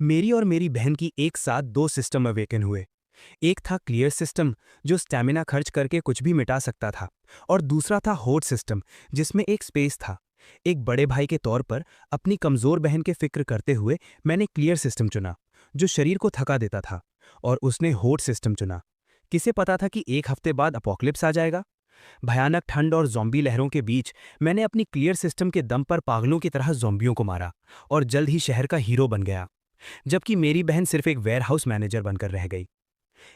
मेरी और मेरी बहन की एक साथ दो सिस्टम अवेकन हुए। एक था क्लियर सिस्टम, जो स्टैमिना खर्च करके कुछ भी मिटा सकता था, और दूसरा था होड सिस्टम, जिसमें एक स्पेस था। एक बड़े भाई के तौर पर अपनी कमजोर बहन के फिक्र करते हुए मैंने क्लियर सिस्टम चुना, जो शरीर को थका देता था, और उसने होड सिस्टम चुना। किसे पता था कि एक हफ्ते बाद अपोकलिप्स आ जाएगा। भयानक ठंड और जॉम्बी लहरों के बीच मैंने अपनी क्लियर सिस्टम के दम पर पागलों की तरह जॉम्बियों को मारा, और जल्द ही शहर का हीरो बन गया, जबकि मेरी बहन सिर्फ एक वेयरहाउस मैनेजर बनकर रह गई।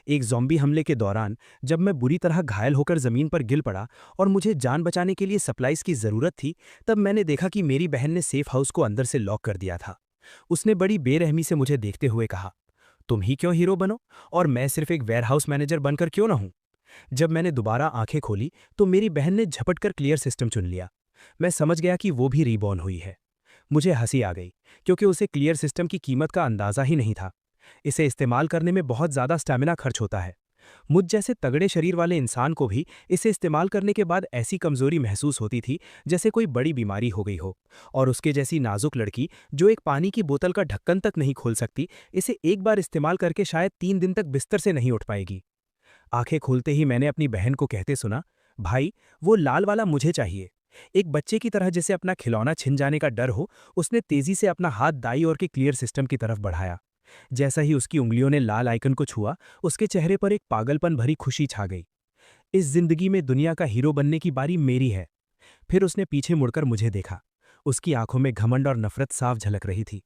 एक ज़ॉम्बी हमले के दौरान जब मैं बुरी तरह घायल होकर ज़मीन पर गिर पड़ा और मुझे जान बचाने के लिए सप्लाइज की ज़रूरत थी, तब मैंने देखा कि मेरी बहन ने सेफ हाउस को अंदर से लॉक कर दिया था। उसने बड़ी बेरहमी से मुझे देखते हुए कहा, तुम ही क्यों हीरो बनो, और मैं सिर्फ एक वेयरहाउस मैनेजर बनकर क्यों ना हूं। जब मैंने दोबारा आंखें खोली तो मेरी बहन ने झपट कर क्लियर सिस्टम चुन लिया। मैं समझ गया कि वो भी रीबॉर्न हुई है। मुझे हंसी आ गई, क्योंकि उसे क्लियर सिस्टम की कीमत का अंदाजा ही नहीं था। इसे इस्तेमाल करने में बहुत ज़्यादा स्टैमिना खर्च होता है। मुझ जैसे तगड़े शरीर वाले इंसान को भी इसे इस्तेमाल करने के बाद ऐसी कमजोरी महसूस होती थी जैसे कोई बड़ी बीमारी हो गई हो। और उसके जैसी नाजुक लड़की जो एक पानी की बोतल का ढक्कन तक नहीं खोल सकती, इसे एक बार इस्तेमाल करके शायद 3 दिन तक बिस्तर से नहीं उठ पाएगी। आंखें खोलते ही मैंने अपनी बहन को कहते सुना, भाई, वो लाल वाला मुझे चाहिए। एक बच्चे की तरह जिसे अपना खिलौना छिन जाने का डर हो, उसने तेजी से अपना हाथ दाई ओर के क्लियर सिस्टम की तरफ बढ़ाया। जैसा ही उसकी उंगलियों ने लाल आइकन को छुआ, उसके चेहरे पर एक पागलपन भरी खुशी छा गई। इस जिंदगी में दुनिया का हीरो बनने की बारी मेरी है। फिर उसने पीछे मुड़कर मुझे देखा। उसकी आंखों में घमंड और नफरत साफ झलक रही थी।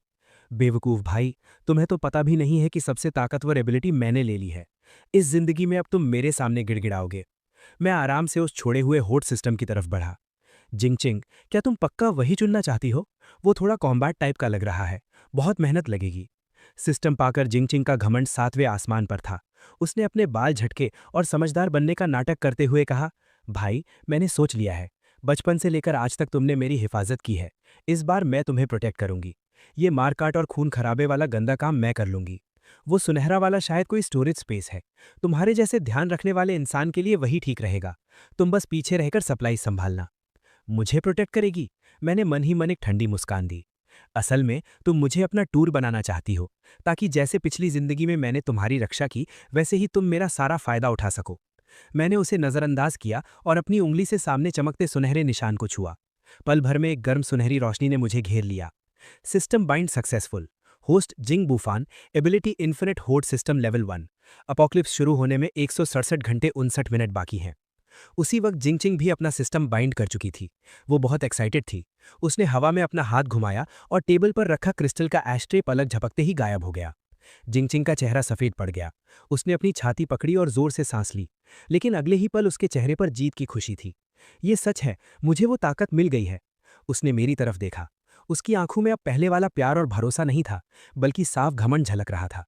बेवकूफ भाई, तुम्हें तो पता भी नहीं है कि सबसे ताकतवर एबिलिटी मैंने ले ली है। इस जिंदगी में अब तुम मेरे सामने गिड़गिड़ाओगे। मैं आराम से उस छोड़े हुए होड सिस्टम की तरफ बढ़ा। जिंगचिंग, क्या तुम पक्का वही चुनना चाहती हो? वो थोड़ा कॉम्बैट टाइप का लग रहा है, बहुत मेहनत लगेगी। सिस्टम पाकर जिंगचिंग का घमंड सातवें आसमान पर था। उसने अपने बाल झटके और समझदार बनने का नाटक करते हुए कहा, भाई, मैंने सोच लिया है। बचपन से लेकर आज तक तुमने मेरी हिफाजत की है। इस बार मैं तुम्हें प्रोटेक्ट करूंगी। ये मारकाट और खून खराबे वाला गंदा काम मैं कर लूंगी। वो सुनहरा वाला शायद कोई स्टोरेज स्पेस है। तुम्हारे जैसे ध्यान रखने वाले इंसान के लिए वही ठीक रहेगा। तुम बस पीछे रहकर सप्लाई संभालना। मुझे प्रोटेक्ट करेगी? मैंने मन ही मन एक ठंडी मुस्कान दी। असल में तुम मुझे अपना टूर बनाना चाहती हो, ताकि जैसे पिछली जिंदगी में मैंने तुम्हारी रक्षा की, वैसे ही तुम मेरा सारा फायदा उठा सको। मैंने उसे नजरअंदाज किया और अपनी उंगली से सामने चमकते सुनहरे निशान को छुआ। पल भर में एक गर्म सुनहरी रोशनी ने मुझे घेर लिया। System bind successful. होस्ट जिंग बूफान। एबिलिटी इन्फिनिट होड सिस्टम लेवल 1। अपोक्लिप्स शुरू होने में 167 घंटे 59 मिनट बाकी हैं। उसी वक्त जिंगचिंग भी अपना सिस्टम बाइंड कर चुकी थी। वो बहुत एक्साइटेड थी। उसने हवा में अपना हाथ घुमाया और टेबल पर रखा क्रिस्टल का एस्ट्रे पलक झपकते ही गायब हो गया। जिंगचिंग का चेहरा सफेद पड़ गया। उसने अपनी छाती पकड़ी और जोर से सांस ली, लेकिन अगले ही पल उसके चेहरे पर जीत की खुशी थी। ये सच है, मुझे वो ताकत मिल गई है। उसने मेरी तरफ देखा। उसकी आंखों में अब पहले वाला प्यार और भरोसा नहीं था, बल्कि साफ घमंड झलक रहा था।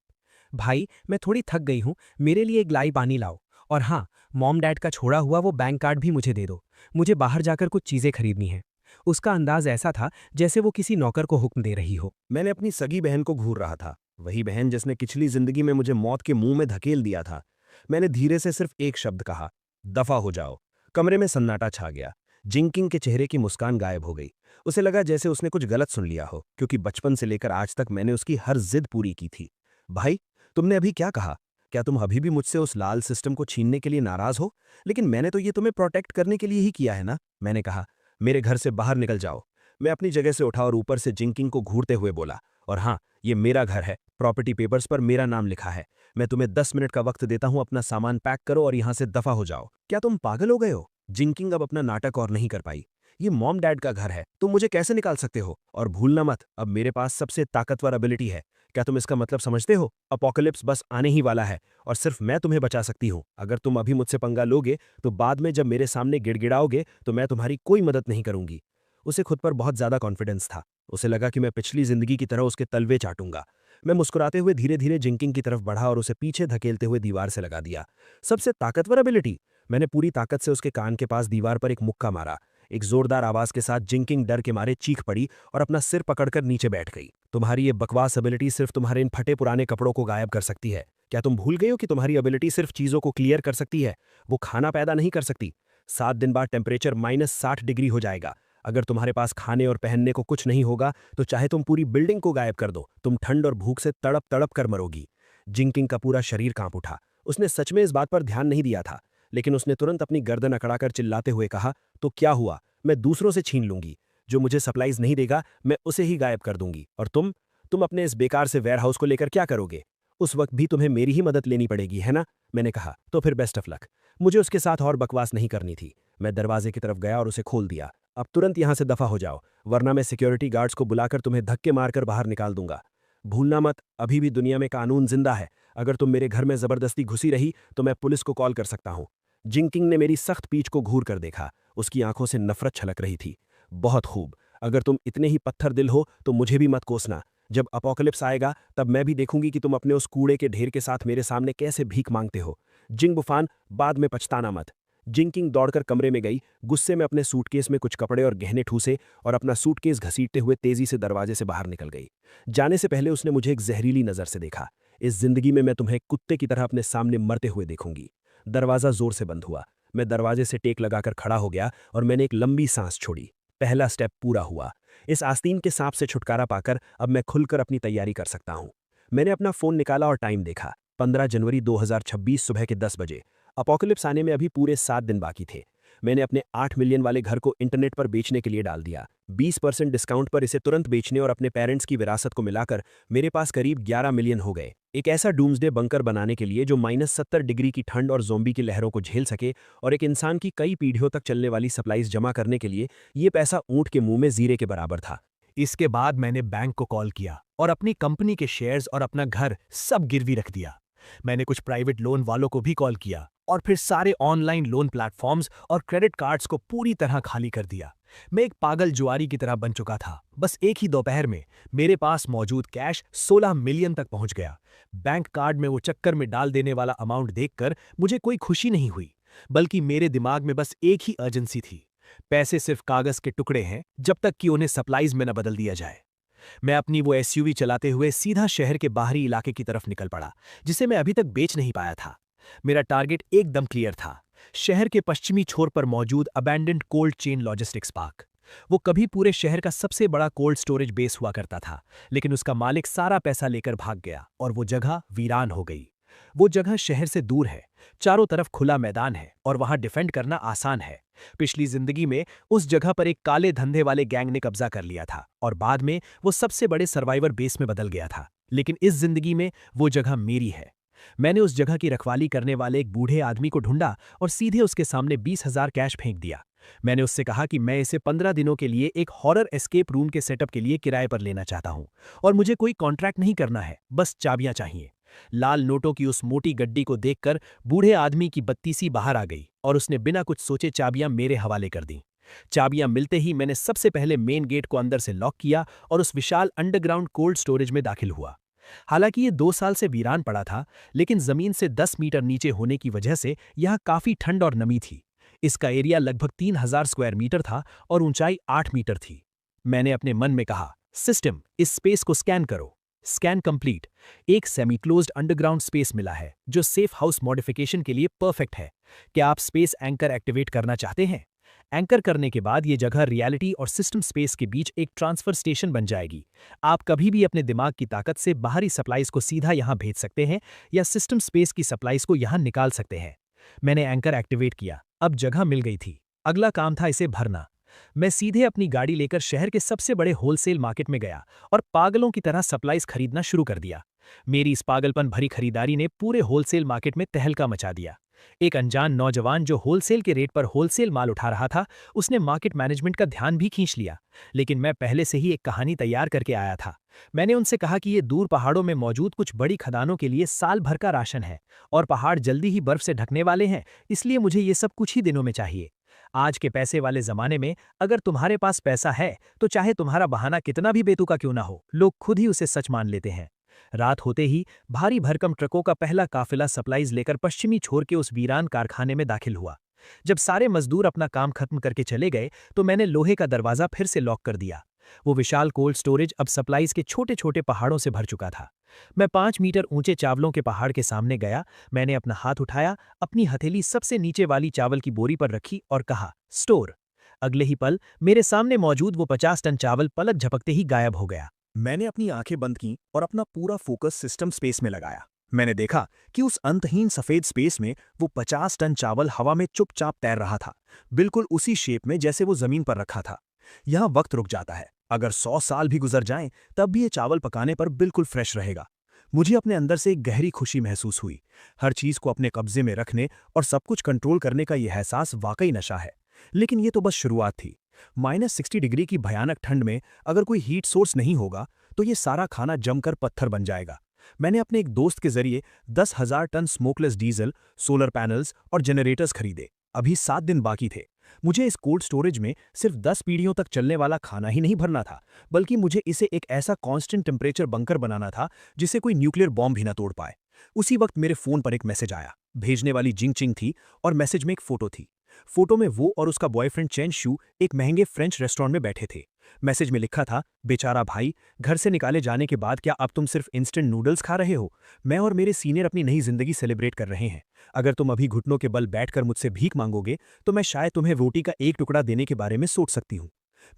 भाई, मैं थोड़ी थक गई हूं, मेरे लिए एक गिलाई पानी लाओ। और हाँ, मॉम डैड का छोड़ा हुआ वो बैंक कार्ड भी मुझे दे दो। मुझे बाहर जाकर कुछ चीजें खरीदनी हैं। उसका अंदाज ऐसा था जैसे वो किसी नौकर को हुक्म दे रही हो। मैंने अपनी सगी बहन को घूर रहा था, वही बहन जिसने पिछली जिंदगी में मुझे मौत के मुंह में धकेल दिया था। मैंने धीरे से सिर्फ एक शब्द कहा, दफा हो जाओ। कमरे में सन्नाटा छा गया। जिंकिंग के चेहरे की मुस्कान गायब हो गई। उसे लगा जैसे उसने कुछ गलत सुन लिया हो, क्योंकि बचपन से लेकर आज तक मैंने उसकी हर जिद पूरी की थी। भाई, तुमने अभी क्या कहा? क्या तुम अभी भी मुझसे उस लाल सिस्टम को छीनने के लिए नाराज हो? लेकिन मैंने तो ये तुम्हें प्रोटेक्ट करने के लिए ही किया है ना। मैंने कहा, मेरे घर से बाहर निकल जाओ। मैं अपनी जगह से उठा और ऊपर से जिंकिंग को घूरते हुए बोला, और हाँ, ये मेरा घर है, प्रॉपर्टी पेपर्स पर मेरा नाम लिखा है। मैं तुम्हें 10 मिनट का वक्त देता हूं, अपना सामान पैक करो और यहां से दफा हो जाओ। क्या तुम पागल हो गए हो? जिंकिंग अब अपना नाटक और नहीं कर पाई। ये मॉम डैड का घर है, तुम मुझे कैसे निकाल सकते हो? और भूलना मत, अब मेरे पास सबसे ताकतवर एबिलिटी है। क्या तुम इसका मतलब समझते हो? अपोकलिप्स बस आने ही वाला है, और सिर्फ मैं तुम्हें बचा सकती हूँ। अगर तुम अभी मुझसे पंगा लोगे तो बाद में जब मेरे सामने गिड़गिड़ाओगे तो मैं तुम्हारी कोई मदद नहीं करूंगी। उसे खुद पर बहुत ज्यादा कॉन्फिडेंस था। उसे लगा कि मैं पिछली जिंदगी की तरह उसके तलवे चाटूंगा। मैं मुस्कुराते हुए धीरे धीरे जिंकिंग की तरफ बढ़ा और उसे पीछे धकेलते हुए दीवार से लगा दिया। सबसे ताकतवर एबिलिटी? मैंने पूरी ताकत से उसके कान के पास दीवार पर एक मुक्का मारा। एक जोरदार आवाज के साथ जिंकिंग डर के मारे चीख पड़ी और अपना सिर पकड़कर नीचे बैठ गई। तुम्हारी ये बकवास एबिलिटी सिर्फ तुम्हारे इन फटे पुराने कपड़ों को गायब कर सकती है। क्या तुम भूल गए हो कि तुम्हारी एबिलिटी सिर्फ चीजों को क्लियर कर सकती है, वो खाना पैदा नहीं कर सकती। 7 दिन बाद टेम्परेचर -60 डिग्री हो जाएगा। अगर तुम्हारे पास खाने और पहनने को कुछ नहीं होगा तो चाहे तुम पूरी बिल्डिंग को गायब कर दो, तुम ठंड और भूख से तड़प तड़प कर मरोगी। जिंकिंग का पूरा शरीर कांप उठा। उसने सच में इस बात पर ध्यान नहीं दिया था, लेकिन उसने तुरंत अपनी गर्दन अकड़ाकर चिल्लाते हुए कहा, तो क्या हुआ? मैं दूसरों से छीन लूंगी। जो मुझे सप्लाईज नहीं देगा मैं उसे ही गायब कर दूंगी। और तुम अपने इस बेकार से वेयरहाउस को लेकर क्या करोगे? उस वक्त भी तुम्हें मेरी ही मदद लेनी पड़ेगी, है ना? मैंने कहा, तो फिर बेस्ट ऑफ लक। मुझे उसके साथ और बकवास नहीं करनी थी। मैं दरवाजे की तरफ गया और उसे खोल दिया। अब तुरंत यहां से दफा हो जाओ, वरना मैं सिक्योरिटी गार्ड्स को बुलाकर तुम्हें धक्के मारकर बाहर निकाल दूंगा। भूलना मत, अभी भी दुनिया में कानून जिंदा है। अगर तुम मेरे घर में जबरदस्ती घुसी रही तो मैं पुलिस को कॉल कर सकता हूं। जिंकिंग ने मेरी सख्त पीठ को घूर कर देखा। उसकी आंखों से नफरत छलक रही थी। बहुत खूब, अगर तुम इतने ही पत्थर दिल हो तो मुझे भी मत कोसना। जब अपोकलिप्स आएगा तब मैं भी देखूंगी कि तुम अपने उस कूड़े के ढेर के साथ मेरे सामने कैसे भीख मांगते हो। जिंग बुफान, बाद में पछताना मत। जिंकिंग दौड़कर कमरे में गई, गुस्से में अपने सूटकेस में कुछ कपड़े और गहने ठूसे और अपना सूटकेस घसीटते हुए तेजी से दरवाजे से बाहर निकल गई। जाने से पहले उसने मुझे एक जहरीली नजर से देखा। इस जिंदगी में मैं तुम्हें कुत्ते की तरह अपने सामने मरते हुए देखूंगी। दरवाजा जोर से बंद हुआ। मैं दरवाजे से टेक लगाकर खड़ा हो गया और मैंने एक लंबी सांस छोड़ी। पहला स्टेप पूरा हुआ। इस आस्तीन के सांप से छुटकारा पाकर अब मैं खुलकर अपनी तैयारी कर सकता हूं। मैंने अपना फोन निकाला और टाइम देखा। 15 जनवरी 2026 सुबह के 10 बजे। अपोकलिप्स आने में अभी पूरे 7 दिन बाकी थे। मैंने अपने 8 मिलियन वाले घर को इंटरनेट पर बेचने के लिए डाल दिया। 20% डिस्काउंट पर इसे तुरंत बेचने और अपने पेरेंट्स की विरासत को मिलाकर मेरे पास करीब 11 मिलियन हो गए। एक ऐसा डूम्सडे बंकर बनाने के लिए जो -70 डिग्री की ठंड और ज़ोंबी की लहरों को झेल सके, और एक इंसान की कई पीढ़ियों तक चलने वाली सप्लाईज जमा करने के लिए ये पैसा ऊंट के मुंह में जीरे के बराबर था। इसके बाद मैंने बैंक को कॉल किया और अपनी कंपनी के शेयर्स और अपना घर सब गिरवी रख दिया। मैंने कुछ प्राइवेट लोन वालों को भी कॉल किया और फिर सारे ऑनलाइन लोन प्लेटफॉर्म्स और क्रेडिट कार्ड्स को पूरी तरह खाली कर दिया। मैं एक पागल जुआरी की तरह बन चुका था। बस एक ही दोपहर में मेरे पास मौजूद कैश 16 मिलियन तक पहुंच गया। बैंक कार्ड में वो चक्कर में डाल देने वाला अमाउंट देखकर मुझे कोई खुशी नहीं हुई, बल्कि मेरे दिमाग में बस एक ही अर्जेंसी थी। पैसे सिर्फ कागज के टुकड़े हैं जब तक कि उन्हें सप्लाईज में न बदल दिया जाए। मैं अपनी वो एसयूवी चलाते हुए सीधा शहर के बाहरी इलाके की तरफ निकल पड़ा, जिसे मैं अभी तक बेच नहीं पाया था। मेरा टारगेट एकदम क्लियर था, शहर के पश्चिमी छोर पर मौजूद abandoned cold chain logistics park. वो कभी पूरे शहर का सबसे बड़ा कोल्ड स्टोरेज बेस हुआ करता था, लेकिन उसका मालिक सारा पैसा लेकर भाग गया और वो जगह वीरान हो गई। वो जगह शहर से दूर है, चारों तरफ खुला मैदान है और वहां डिफेंड करना आसान है। पिछली जिंदगी में उस जगह पर एक काले धंधे वाले गैंग ने कब्जा कर लिया था और बाद में वो सबसे बड़े सर्वाइवर बेस में बदल गया था। लेकिन इस जिंदगी में वो जगह मेरी है। मैंने उस जगह की रखवाली करने वाले एक बूढ़े आदमी को ढूंढा और सीधे उसके सामने 20,000 कैश फेंक दिया। मैंने उससे कहा कि मैं इसे 15 दिनों के लिए एक हॉरर एस्केप रूम के सेटअप के लिए किराए पर लेना चाहता हूं और मुझे कोई कॉन्ट्रैक्ट नहीं करना है, बस चाबियां चाहिए। लाल नोटों की उस मोटी गड्डी को देखकर बूढ़े आदमी की बत्तीसी बाहर आ गई और उसने बिना कुछ सोचे चाबियां मेरे हवाले कर दी। चाबियां मिलते ही मैंने सबसे पहले मेन गेट को अंदर से लॉक किया और उस विशाल अंडरग्राउंड कोल्ड स्टोरेज में दाखिल हुआ। हालांकि ये 2 साल से वीरान पड़ा था, लेकिन जमीन से 10 मीटर नीचे होने की वजह से यहाँ काफी ठंड और नमी थी। इसका एरिया लगभग 3000 स्क्वायर मीटर था और ऊंचाई 8 मीटर थी। मैंने अपने मन में कहा, सिस्टम, इस स्पेस को स्कैन करो। Scan complete. एक सेमी क्लोज्ड अंडरग्राउंड स्पेस मिला है जो सेफ हाउस मॉडिफिकेशन के लिए परफेक्ट है। क्या आप स्पेस एंकर एक्टिवेट करना चाहते हैं? एंकर करने के बाद ये जगह रियलिटी और सिस्टम स्पेस के बीच एक ट्रांसफर स्टेशन बन जाएगी। आप कभी भी अपने दिमाग की ताकत से बाहरी सप्लाईज को सीधा यहां भेज सकते हैं या सिस्टम स्पेस की सप्लाईज को यहां निकाल सकते हैं। मैंने एंकर एक्टिवेट किया। अब जगह मिल गई थी। अगला काम था इसे भरना। मैं सीधे अपनी गाड़ी लेकर शहर के सबसे बड़े होलसेल मार्केट में गया और पागलों की तरह सप्लाईज खरीदना शुरू कर दिया। मेरी इस पागलपन भरी खरीदारी ने पूरे होलसेल मार्केट में तहलका मचा दिया। एक अनजान नौजवान जो होलसेल के रेट पर होलसेल माल उठा रहा था, उसने मार्केट मैनेजमेंट का ध्यान भी खींच लिया। लेकिन मैं पहले से ही एक कहानी तैयार करके आया था। मैंने उनसे कहा कि ये दूर पहाड़ों में मौजूद कुछ बड़ी खदानों के लिए साल भर का राशन है और पहाड़ जल्दी ही बर्फ से ढकने वाले हैं, इसलिए मुझे ये सब कुछ ही दिनों में चाहिए। आज के पैसे वाले जमाने में अगर तुम्हारे पास पैसा है तो चाहे तुम्हारा बहाना कितना भी बेतुका क्यों ना हो, लोग खुद ही उसे सच मान लेते हैं। रात होते ही भारी भरकम ट्रकों का पहला काफिला सप्लाईज लेकर पश्चिमी छोर के उस वीरान कारखाने में दाखिल हुआ। जब सारे मजदूर अपना काम खत्म करके चले गए तो मैंने लोहे का दरवाजा फिर से लॉक कर दिया। वो विशाल कोल्ड स्टोरेज अब सप्लाईज के छोटे छोटे पहाड़ों से भर चुका था। मैं 5 मीटर ऊंचे चावलों के पहाड़ के सामने गया। मैंने अपना हाथ उठाया, अपनी हथेली सबसे नीचे वाली चावल की बोरी पर रखी और कहा, स्टोर। अगले ही पल मेरे सामने मौजूद वो 50 टन चावल पलक झपकते ही गायब हो गया। मैंने अपनी आंखें बंद की और अपना पूरा फोकस सिस्टम स्पेस में लगाया। मैंने देखा कि उस अंतहीन सफेद स्पेस में वो 50 टन चावल हवा में चुपचाप तैर रहा था, बिल्कुल उसी शेप में जैसे वो जमीन पर रखा था। यहाँ वक्त रुक जाता है, अगर 100 साल भी गुजर जाएं तब भी ये चावल पकाने पर बिल्कुल फ्रेश रहेगा। मुझे अपने अंदर से एक गहरी खुशी महसूस हुई। हर चीज को अपने कब्जे में रखने और सब कुछ कंट्रोल करने का यह एहसास वाकई नशा है। लेकिन ये तो बस शुरुआत थी। -60 डिग्री की भयानक ठंड में अगर कोई हीट सोर्स नहीं होगा तो ये सारा खाना जमकर पत्थर बन जाएगा। मैंने अपने एक दोस्त के जरिए 10,000 ton smokeless diesel, solar panels और जनरेटर्स खरीदे। अभी 7 दिन बाकी थे। मुझे इस कोल्ड स्टोरेज में सिर्फ 10 पीढ़ियों तक चलने वाला खाना ही नहीं भरना था, बल्कि मुझे इसे एक ऐसा कांस्टेंट टेम्परेचर बंकर बनाना था जिसे कोई न्यूक्लियर बॉम्ब भी ना तोड़ पाए। उसी वक्त मेरे फोन पर एक मैसेज आया। भेजने वाली जिंग चिंग थी और मैसेज में एक फोटो थी। फोटो में वो और उसका बॉयफ्रेंड चेन शू एक महंगे फ्रेंच रेस्टोरेंट में बैठे थे। मैसेज में लिखा था, बेचारा भाई, घर से निकाले जाने के बाद क्या अब तुम सिर्फ इंस्टेंट नूडल्स खा रहे हो? मैं और मेरे सीनियर अपनी नई जिंदगी सेलिब्रेट कर रहे हैं। अगर तुम अभी घुटनों के बल बैठकर मुझसे भीख मांगोगे तो मैं शायद तुम्हें रोटी का एक टुकड़ा देने के बारे में सोच सकती हूँ।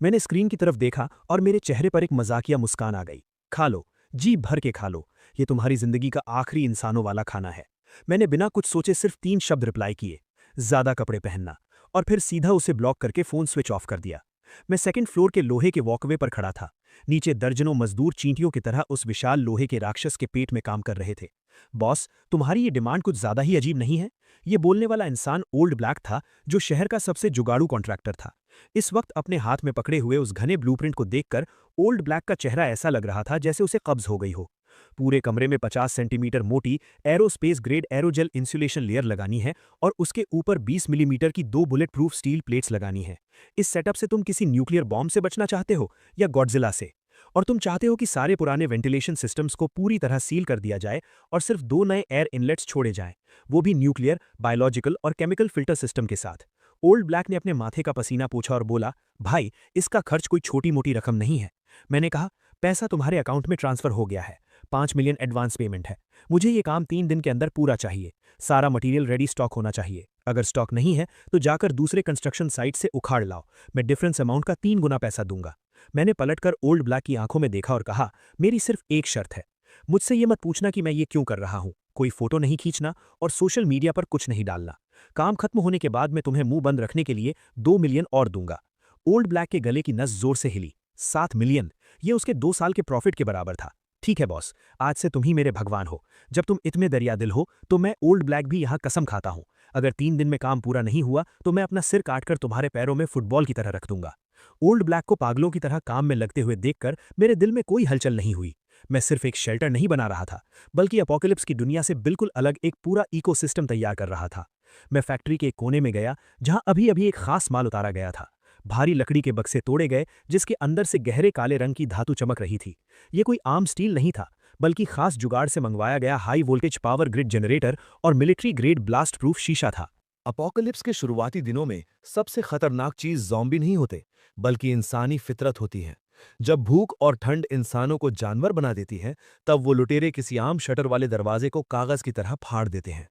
मैंने स्क्रीन की तरफ देखा और मेरे चेहरे पर एक मजाकिया मुस्कान आ गई। खा लो, जी भर के खा लो, ये तुम्हारी जिंदगी का आखिरी इंसानों वाला खाना है। मैंने बिना कुछ सोचे सिर्फ 3 शब्द रिप्लाई किए, ज्यादा कपड़े पहनना, और फिर सीधा उसे ब्लॉक करके फोन स्विच ऑफ कर दिया। मैं सेकंड फ्लोर के लोहे के वॉकवे पर खड़ा था। नीचे दर्जनों मजदूर चींटियों की तरह उस विशाल लोहे के राक्षस के पेट में काम कर रहे थे। बॉस, तुम्हारी ये डिमांड कुछ ज्यादा ही अजीब नहीं है? ये बोलने वाला इंसान ओल्ड ब्लैक था, जो शहर का सबसे जुगाड़ू कॉन्ट्रैक्टर था। इस वक्त अपने हाथ में पकड़े हुए उस घने ब्लूप्रिंट को देखकर ओल्ड ब्लैक का चेहरा ऐसा लग रहा था जैसे उसे कब्ज हो गई हो। पूरे कमरे में 50 सेंटीमीटर मोटी aerospace grade aerogel insulation layer लगानी है और उसके ऊपर 20 मिलीमीटर की 2 बुलेट प्रूफ स्टील प्लेट्स लगानी है। इस सेटअप से तुम किसी न्यूक्लियर बॉम्ब से बचना चाहते हो या गॉडजिला से? और तुम चाहते हो कि सारे पुराने वेंटिलेशन सिस्टम्स को पूरी तरह सील कर दिया जाए और सिर्फ 2 नए एयर इनलेट्स छोड़े जाएं, वो भी न्यूक्लियर, बायोलॉजिकल और केमिकल फिल्टर सिस्टम के साथ। ओल्ड ब्लैक ने अपने माथे का पसीना पोंछा और बोला, भाई, इसका खर्च कोई छोटी मोटी रकम नहीं है। मैंने कहा, पैसा तुम्हारे अकाउंट में ट्रांसफर हो गया है। 5 मिलियन एडवांस पेमेंट है। मुझे ये काम 3 दिन के अंदर पूरा चाहिए। सारा मटेरियल रेडी स्टॉक होना चाहिए। अगर स्टॉक नहीं है तो जाकर दूसरे कंस्ट्रक्शन साइट से उखाड़ लाओ। मैं डिफरेंस अमाउंट का 3 गुना पैसा दूंगा। मैंने पलटकर ओल्ड ब्लैक की आंखों में देखा और कहा, मेरी सिर्फ एक शर्त है। मुझसे ये मत पूछना कि मैं ये क्यों कर रहा हूं। कोई फोटो नहीं खींचना और सोशल मीडिया पर कुछ नहीं डालना। काम खत्म होने के बाद मैं तुम्हें मुंह बंद रखने के लिए 2 मिलियन और दूंगा। ओल्ड ब्लैक के गले की नस जोर से हिली। 7 मिलियन, ये उसके 2 साल के प्रॉफिट के बराबर था। ठीक है बॉस, आज से तुम ही मेरे भगवान हो। जब तुम इतने दरिया दिल हो तो मैं ओल्ड ब्लैक भी यहाँ कसम खाता हूँ। अगर 3 दिन में काम पूरा नहीं हुआ तो मैं अपना सिर काटकर तुम्हारे पैरों में फुटबॉल की तरह रख दूंगा। ओल्ड ब्लैक को पागलों की तरह काम में लगते हुए देखकर मेरे दिल में कोई हलचल नहीं हुई। मैं सिर्फ एक शेल्टर नहीं बना रहा था, बल्कि अपोकलिप्स की दुनिया से बिल्कुल अलग एक पूरा इकोसिस्टम तैयार कर रहा था। मैं फैक्ट्री के एक कोने में गया जहां अभी अभी एक खास माल उतारा गया था। भारी लकड़ी के बक्से तोड़े गए जिसके अंदर से गहरे काले रंग की धातु चमक रही थी। ये कोई आम स्टील नहीं था, बल्कि खास जुगाड़ से मंगवाया गया high voltage power grid generator और मिलिट्री ग्रेड ब्लास्ट प्रूफ शीशा था। अपोकलिप्स के शुरुआती दिनों में सबसे खतरनाक चीज ज़ॉम्बी नहीं होते, बल्कि इंसानी फितरत होती है। जब भूख और ठंड इंसानों को जानवर बना देती है, तब वो लुटेरे किसी आम शटर वाले दरवाजे को कागज की तरह फाड़ देते हैं।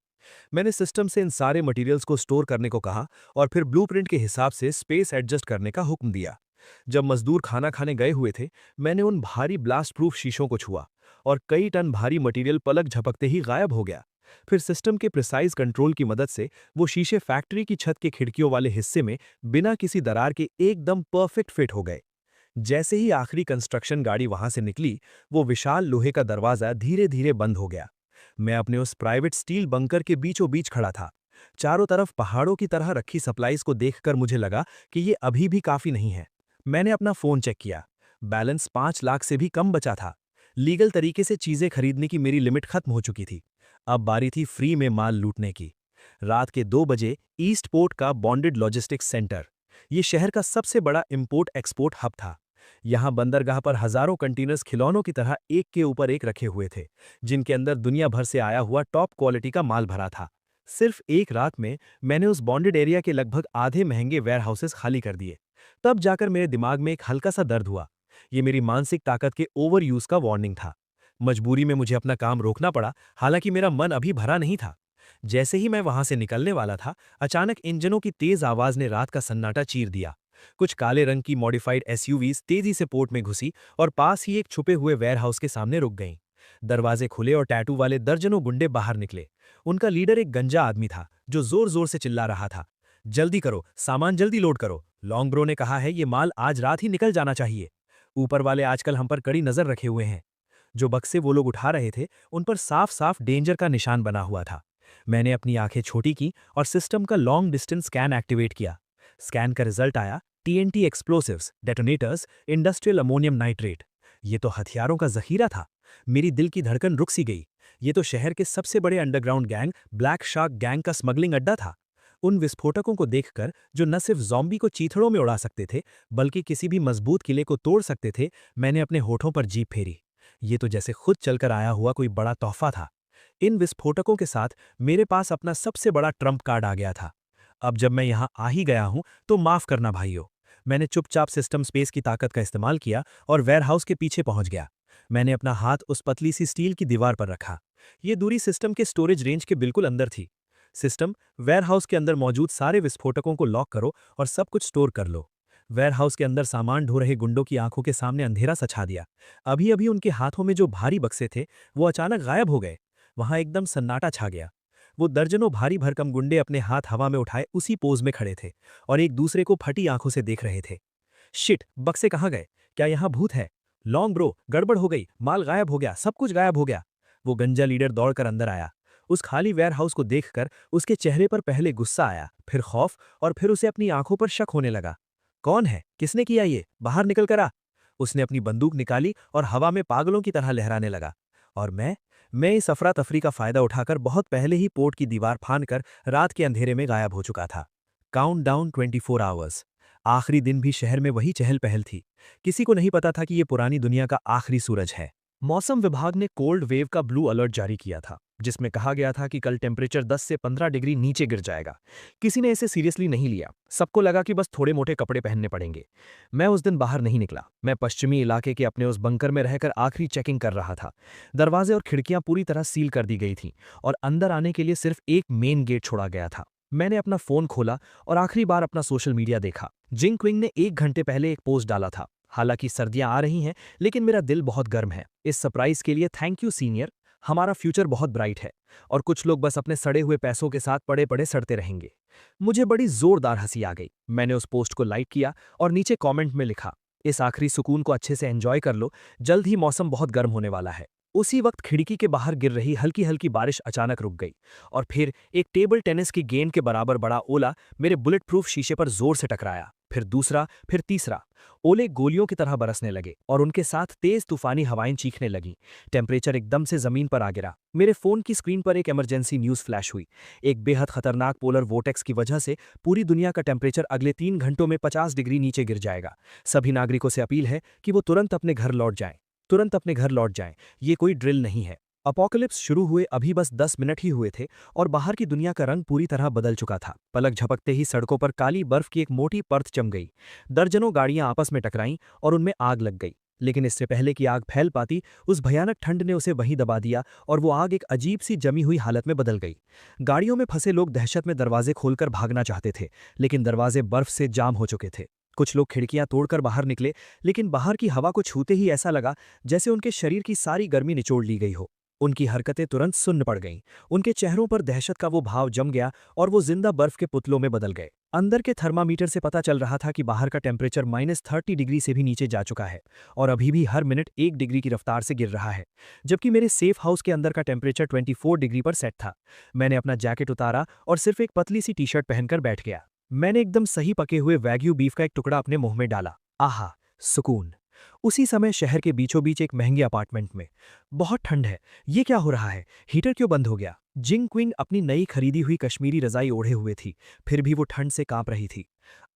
मैंने सिस्टम से इन सारे मटेरियल्स को स्टोर करने को कहा और फिर ब्लूप्रिंट के हिसाब से स्पेस एडजस्ट करने का हुक्म दिया। जब मजदूर खाना खाने गए हुए थे, मैंने उन भारी ब्लास्ट प्रूफ शीशों को छुआ और कई टन भारी मटेरियल पलक झपकते ही गायब हो गया। फिर सिस्टम के प्रिसाइज कंट्रोल की मदद से वो शीशे फैक्ट्री की छत के खिड़कियों वाले हिस्से में बिना किसी दरार के एकदम परफेक्ट फिट हो गए। जैसे ही आखिरी कंस्ट्रक्शन गाड़ी वहां से निकली, वो विशाल लोहे का दरवाजा धीरे धीरे बंद हो गया। मैं अपने उस प्राइवेट स्टील बंकर के बीचों बीच खड़ा था। चारों तरफ पहाड़ों की तरह रखी सप्लाईज को देखकर मुझे लगा कि ये अभी भी काफी नहीं है। मैंने अपना फोन चेक किया। बैलेंस 5 लाख से भी कम बचा था। लीगल तरीके से चीजें खरीदने की मेरी लिमिट खत्म हो चुकी थी। अब बारी थी फ्री में माल लूटने की। रात के 2 बजे ईस्ट पोर्ट का बॉन्डेड लॉजिस्टिक्स सेंटर, ये शहर का सबसे बड़ा इंपोर्ट एक्सपोर्ट हब था। यहाँ बंदरगाह पर हजारों कंटेनर्स खिलौनों की तरह एक के ऊपर एक रखे हुए थे, जिनके अंदर दुनिया भर से आया हुआ टॉप क्वालिटी का माल भरा था। सिर्फ एक रात में मैंने उस बॉन्डेड एरिया के लगभग आधे महंगे वेयरहाउसेस खाली कर दिए। तब जाकर मेरे दिमाग में एक हल्का सा दर्द हुआ। ये मेरी मानसिक ताकत के ओवर यूज का वार्निंग था। मजबूरी में मुझे अपना काम रोकना पड़ा, हालांकि मेरा मन अभी भरा नहीं था। जैसे ही मैं वहां से निकलने वाला था, अचानक इंजनों की तेज आवाज ने रात का सन्नाटा चीर दिया। कुछ काले रंग की मॉडिफाइड एसयूवीज तेजी से पोर्ट में घुसी और पास ही एक छुपे हुए वेयरहाउस के सामने रुक गईं। दरवाजे खुले और टैटू वाले दर्जनों गुंडे बाहर निकले। उनका लीडर एक गंजा आदमी था जो जोर जोर से चिल्ला रहा था, जल्दी करो, सामान जल्दी लोड करो, लॉन्ग ब्रो ने कहा है ये माल आज रात ही निकल जाना चाहिए। ऊपर वाले आजकल हम पर कड़ी नजर रखे हुए हैं। जो बक्से वो लोग उठा रहे थे उन पर साफ साफ डेंजर का निशान बना हुआ था। मैंने अपनी आंखें छोटी की और सिस्टम का लॉन्ग डिस्टेंस स्कैन एक्टिवेट किया। स्कैन का रिजल्ट आया TNT explosives, detonators, industrial ammonium nitrate. ये तो हथियारों का जखीरा था। मेरी दिल की धड़कन रुक सी गई। ये तो शहर के सबसे बड़े underground gang black shark gang का स्मगलिंग अड्डा था। उन विस्फोटकों को देखकर जो न सिर्फ ज़ॉम्बी को चीथड़ों में उड़ा सकते थे बल्कि किसी भी मजबूत किले को तोड़ सकते थे, मैंने अपने होठों पर जीभ फेरी। ये तो जैसे खुद चलकर आया हुआ कोई बड़ा तोहफा था। इन विस्फोटकों के साथ मेरे पास अपना सबसे बड़ा ट्रम्प कार्ड आ गया था। अब जब मैं यहाँ आ ही गया हूं तो माफ करना भाइयों। मैंने चुपचाप सिस्टम स्पेस की ताकत का इस्तेमाल किया और वेयरहाउस के पीछे पहुंच गया। मैंने अपना हाथ उस पतली सी स्टील की दीवार पर रखा। ये दूरी सिस्टम के स्टोरेज रेंज के बिल्कुल अंदर थी। सिस्टम, वेयरहाउस के अंदर मौजूद सारे विस्फोटकों को लॉक करो और सब कुछ स्टोर कर लो। वेयरहाउस के अंदर सामान ढो रहे गुंडों की आंखों के सामने अंधेरा सछा दिया। अभी अभी उनके हाथों में जो भारी बक्से थे वो अचानक गायब हो गए। वहां एकदम सन्नाटा छा गया। वो दर्जनों भारी भरकम गुंडे अपने हाथ हवा में उठाए उसी पोज में खड़े थे और एक दूसरे को फटी आंखों से देख रहे थे। शिट, बक्से कहाँ गए? क्या यहाँ भूत है? लॉन्ग ब्रो, गड़बड़ हो गई, माल गायब हो गया, सब कुछ गायब हो गया। वो गंजा लीडर दौड़कर अंदर आया। उस खाली वेयरहाउस को देखकर उसके चेहरे पर पहले गुस्सा आया, फिर खौफ और फिर उसे अपनी आंखों पर शक होने लगा। कौन है? किसने किया ये? बाहर निकल कर आ। उसने अपनी बंदूक निकाली और हवा में पागलों की तरह लहराने लगा। और मैं इस अफरा तफरी का फायदा उठाकर बहुत पहले ही पोर्ट की दीवार फांदकर रात के अंधेरे में गायब हो चुका था। Countdown 24 hours. आखिरी दिन भी शहर में वही चहल पहल थी। किसी को नहीं पता था कि ये पुरानी दुनिया का आखिरी सूरज है। मौसम विभाग ने कोल्ड वेव का ब्लू अलर्ट जारी किया था, जिसमें कहा गया था कि कल टेम्परेचर 10 से 15 डिग्री नीचे गिर जाएगा। किसी ने इसे सीरियसली नहीं लिया। सबको लगा कि बस थोड़े मोटे कपड़े पहनने पड़ेंगे। मैं उस दिन बाहर नहीं निकला। मैं पश्चिमी इलाके के अपने उस बंकर में रहकर आखिरी चेकिंग कर रहा था। दरवाजे और खिड़कियां पूरी तरह सील कर दी गई थीं और अंदर आने के लिए सिर्फ एक मेन गेट छोड़ा गया था। मैंने अपना फोन खोला और आखिरी बार अपना सोशल मीडिया देखा। जिंग क्विंग ने 1 घंटे पहले एक पोस्ट डाला था। हालांकि सर्दियां आ रही हैं, लेकिन मेरा दिल बहुत गर्म है। इस सरप्राइज के लिए थैंक यू सीनियर। हमारा फ्यूचर बहुत ब्राइट है और कुछ लोग बस अपने सड़े हुए पैसों के साथ पड़े पड़े सड़ते रहेंगे। मुझे बड़ी जोरदार हंसी आ गई। मैंने उस पोस्ट को लाइक किया और नीचे कमेंट में लिखा, इस आखिरी सुकून को अच्छे से एंजॉय कर लो, जल्द ही मौसम बहुत गर्म होने वाला है। उसी वक्त खिड़की के बाहर गिर रही हल्की हल्की बारिश अचानक रुक गई और फिर एक टेबल टेनिस की गेंद के बराबर बड़ा ओला मेरे बुलेट प्रूफ शीशे पर जोर से टकराया। फिर दूसरा, फिर तीसरा। ओले गोलियों की तरह बरसने लगे और उनके साथ तेज तूफानी हवाएं चीखने लगीं। टेम्परेचर एकदम से जमीन पर आ गिरा। मेरे फोन की स्क्रीन पर एक इमरजेंसी न्यूज फ्लैश हुई। एक बेहद खतरनाक पोलर वोटेक्स की वजह से पूरी दुनिया का टेम्परेचर अगले 3 घंटों में 50 डिग्री नीचे गिर जाएगा। सभी नागरिकों से अपील है कि वो तुरंत अपने घर लौट जाएं। तुरंत अपने घर लौट जाएं। ये कोई ड्रिल नहीं है। अपोकलिप्स शुरू हुए अभी बस 10 मिनट ही हुए थे और बाहर की दुनिया का रंग पूरी तरह बदल चुका था। पलक झपकते ही सड़कों पर काली बर्फ की एक मोटी परत जम गई। दर्जनों गाड़ियां आपस में टकराईं और उनमें आग लग गई। लेकिन इससे पहले कि आग फैल पाती, उस भयानक ठंड ने उसे वहीं दबा दिया और वो आग एक अजीब सी जमी हुई हालत में बदल गई। गाड़ियों में फंसे लोग दहशत में दरवाजे खोलकर भागना चाहते थे, लेकिन दरवाजे बर्फ से जाम हो चुके थे। कुछ लोग खिड़कियां तोड़कर बाहर निकले, लेकिन बाहर की हवा को छूते ही ऐसा लगा जैसे उनके शरीर की सारी गर्मी निचोड़ ली गई हो। उनकी हरकतें तुरंत सुन्न पड़ गईं। उनके चेहरों पर दहशत का वो भाव जम गया और वो जिंदा बर्फ के पुतलों में बदल गए। अंदर के थर्मामीटर से पता चल रहा था कि बाहर का टेम्परेचर -30 डिग्री से भी नीचे जा चुका है और अभी भी हर मिनट 1 डिग्री की रफ्तार से गिर रहा है, जबकि मेरे सेफ हाउस के अंदर का टेम्परेचर 24 डिग्री पर सेट था। मैंने अपना जैकेट उतारा और सिर्फ एक पतली सी टी शर्ट पहनकर बैठ गया। मैंने एकदम सही पके हुए वैग्यू बीफ का एक टुकड़ा अपने मुंह में डाला। आहा, सुकून। उसी समय शहर के बीचों बीच एक महंगे अपार्टमेंट में। बहुत ठंड है। ये क्या हो रहा है? हीटर क्यों बंद हो गया? जिंग क्विंग अपनी नई खरीदी हुई कश्मीरी रजाई ओढ़े हुए थी, फिर भी वो ठंड से कांप रही थी।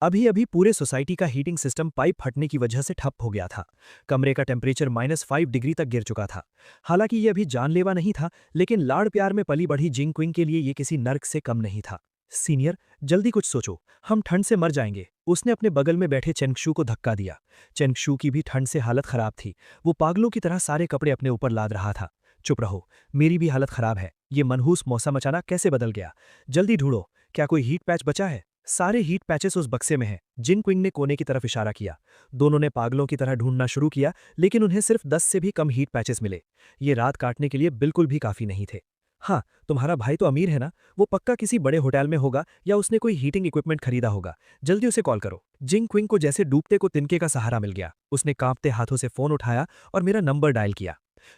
अभी अभी पूरे सोसाइटी का हीटिंग सिस्टम पाइप फटने की वजह से ठप हो गया था। कमरे का टेम्परेचर -5 डिग्री तक गिर चुका था। हालांकि ये अभी जानलेवा नहीं था, लेकिन लाड़ प्यार में पली बढ़ी जिंग क्विंग के लिए ये किसी नर्क से कम नहीं था। सीनियर, जल्दी कुछ सोचो, हम ठंड से मर जाएंगे। उसने अपने बगल में बैठे चेंगशू को धक्का दिया। चेंगशू की भी ठंड से हालत खराब थी। वो पागलों की तरह सारे कपड़े अपने ऊपर लाद रहा था। चुप रहो, मेरी भी हालत खराब है। ये मनहूस मौसम अचानक कैसे बदल गया? जल्दी ढूंढो, क्या कोई हीट पैच बचा है? सारे हीट पैचेस उस बक्से में हैं। जिंग क्विंग ने कोने की तरफ इशारा किया। दोनों ने पागलों की तरह ढूंढना शुरू किया, लेकिन उन्हें सिर्फ 10 से भी कम हीट पैचेस मिले। ये रात काटने के लिए बिल्कुल भी काफी नहीं थे। हाँ, तुम्हारा भाई तो अमीर है ना, वो पक्का किसी बड़े होटल में होगा या उसने कोई हीटिंग इक्विपमेंट खरीदा होगा। जल्दी उसे कॉल करो। जिंग क्विंग को जैसे डूबते को तिनके का सहारा मिल गया। उसने कांपते हाथों से फोन उठाया और मेरा नंबर डायल किया।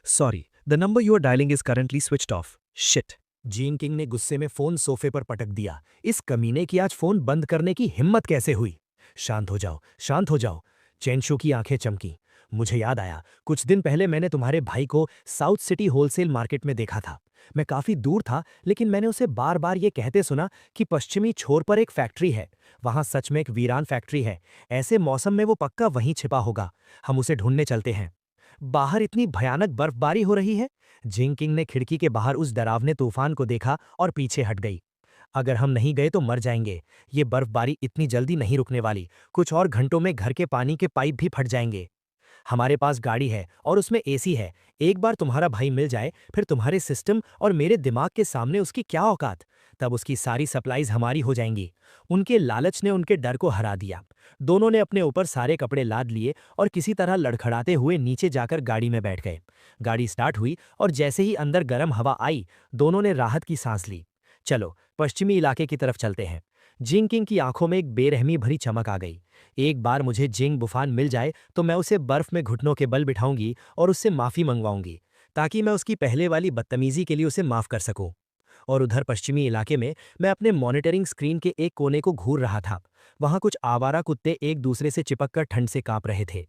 Sorry, the number you are dialling is currently switched off. Shit. Jean King ने गुस्से में फोन सोफे पर पटक दिया। इस कमीने की आज फोन बंद करने की हिम्मत कैसे हुई? शांत हो जाओ, शांत हो जाओ। चेनशू की आंखें चमकी। मुझे याद आया, कुछ दिन पहले मैंने तुम्हारे भाई को साउथ सिटी होलसेल मार्केट में देखा था। मैं काफी दूर था, लेकिन मैंने उसे बार बार ये कहते सुना कि पश्चिमी छोर पर एक फैक्ट्री है। वहां सच में एक वीरान फैक्ट्री है। ऐसे मौसम में वो पक्का वहीं छिपा होगा। हम उसे ढूंढने चलते हैं। बाहर इतनी भयानक बर्फबारी हो रही है। जिंग किंग ने खिड़की के बाहर उस डरावने तूफान को देखा और पीछे हट गई। अगर हम नहीं गए तो मर जाएंगे। ये बर्फबारी इतनी जल्दी नहीं रुकने वाली। कुछ और घंटों में घर के पानी के पाइप भी फट जाएंगे। हमारे पास गाड़ी है और उसमें एसी है। एक बार तुम्हारा भाई मिल जाए, फिर तुम्हारे सिस्टम और मेरे दिमाग के सामने उसकी क्या औकात। तब उसकी सारी सप्लाईज हमारी हो जाएंगी। उनके लालच ने उनके डर को हरा दिया। दोनों ने अपने ऊपर सारे कपड़े लाद लिए और किसी तरह लड़खड़ाते हुए नीचे जाकर गाड़ी में बैठ गए। गाड़ी स्टार्ट हुई और जैसे ही अंदर गर्म हवा आई, दोनों ने राहत की सांस ली। चलो, पश्चिमी इलाके की तरफ चलते हैं। जिंग किंग की आंखों में एक बेरहमी भरी चमक आ गई। एक बार मुझे जिंग बुफान मिल जाए तो मैं उसे बर्फ में घुटनों के बल बिठाऊंगी और उससे माफी मंगवाऊंगी, ताकि मैं उसकी पहले वाली बदतमीजी के लिए उसे माफ कर सकूं। और उधर पश्चिमी इलाके में मैं अपने मॉनिटरिंग स्क्रीन के एक कोने को घूर रहा था। वहां कुछ आवारा कुत्ते एक दूसरे से चिपककर ठंड से कांप रहे थे।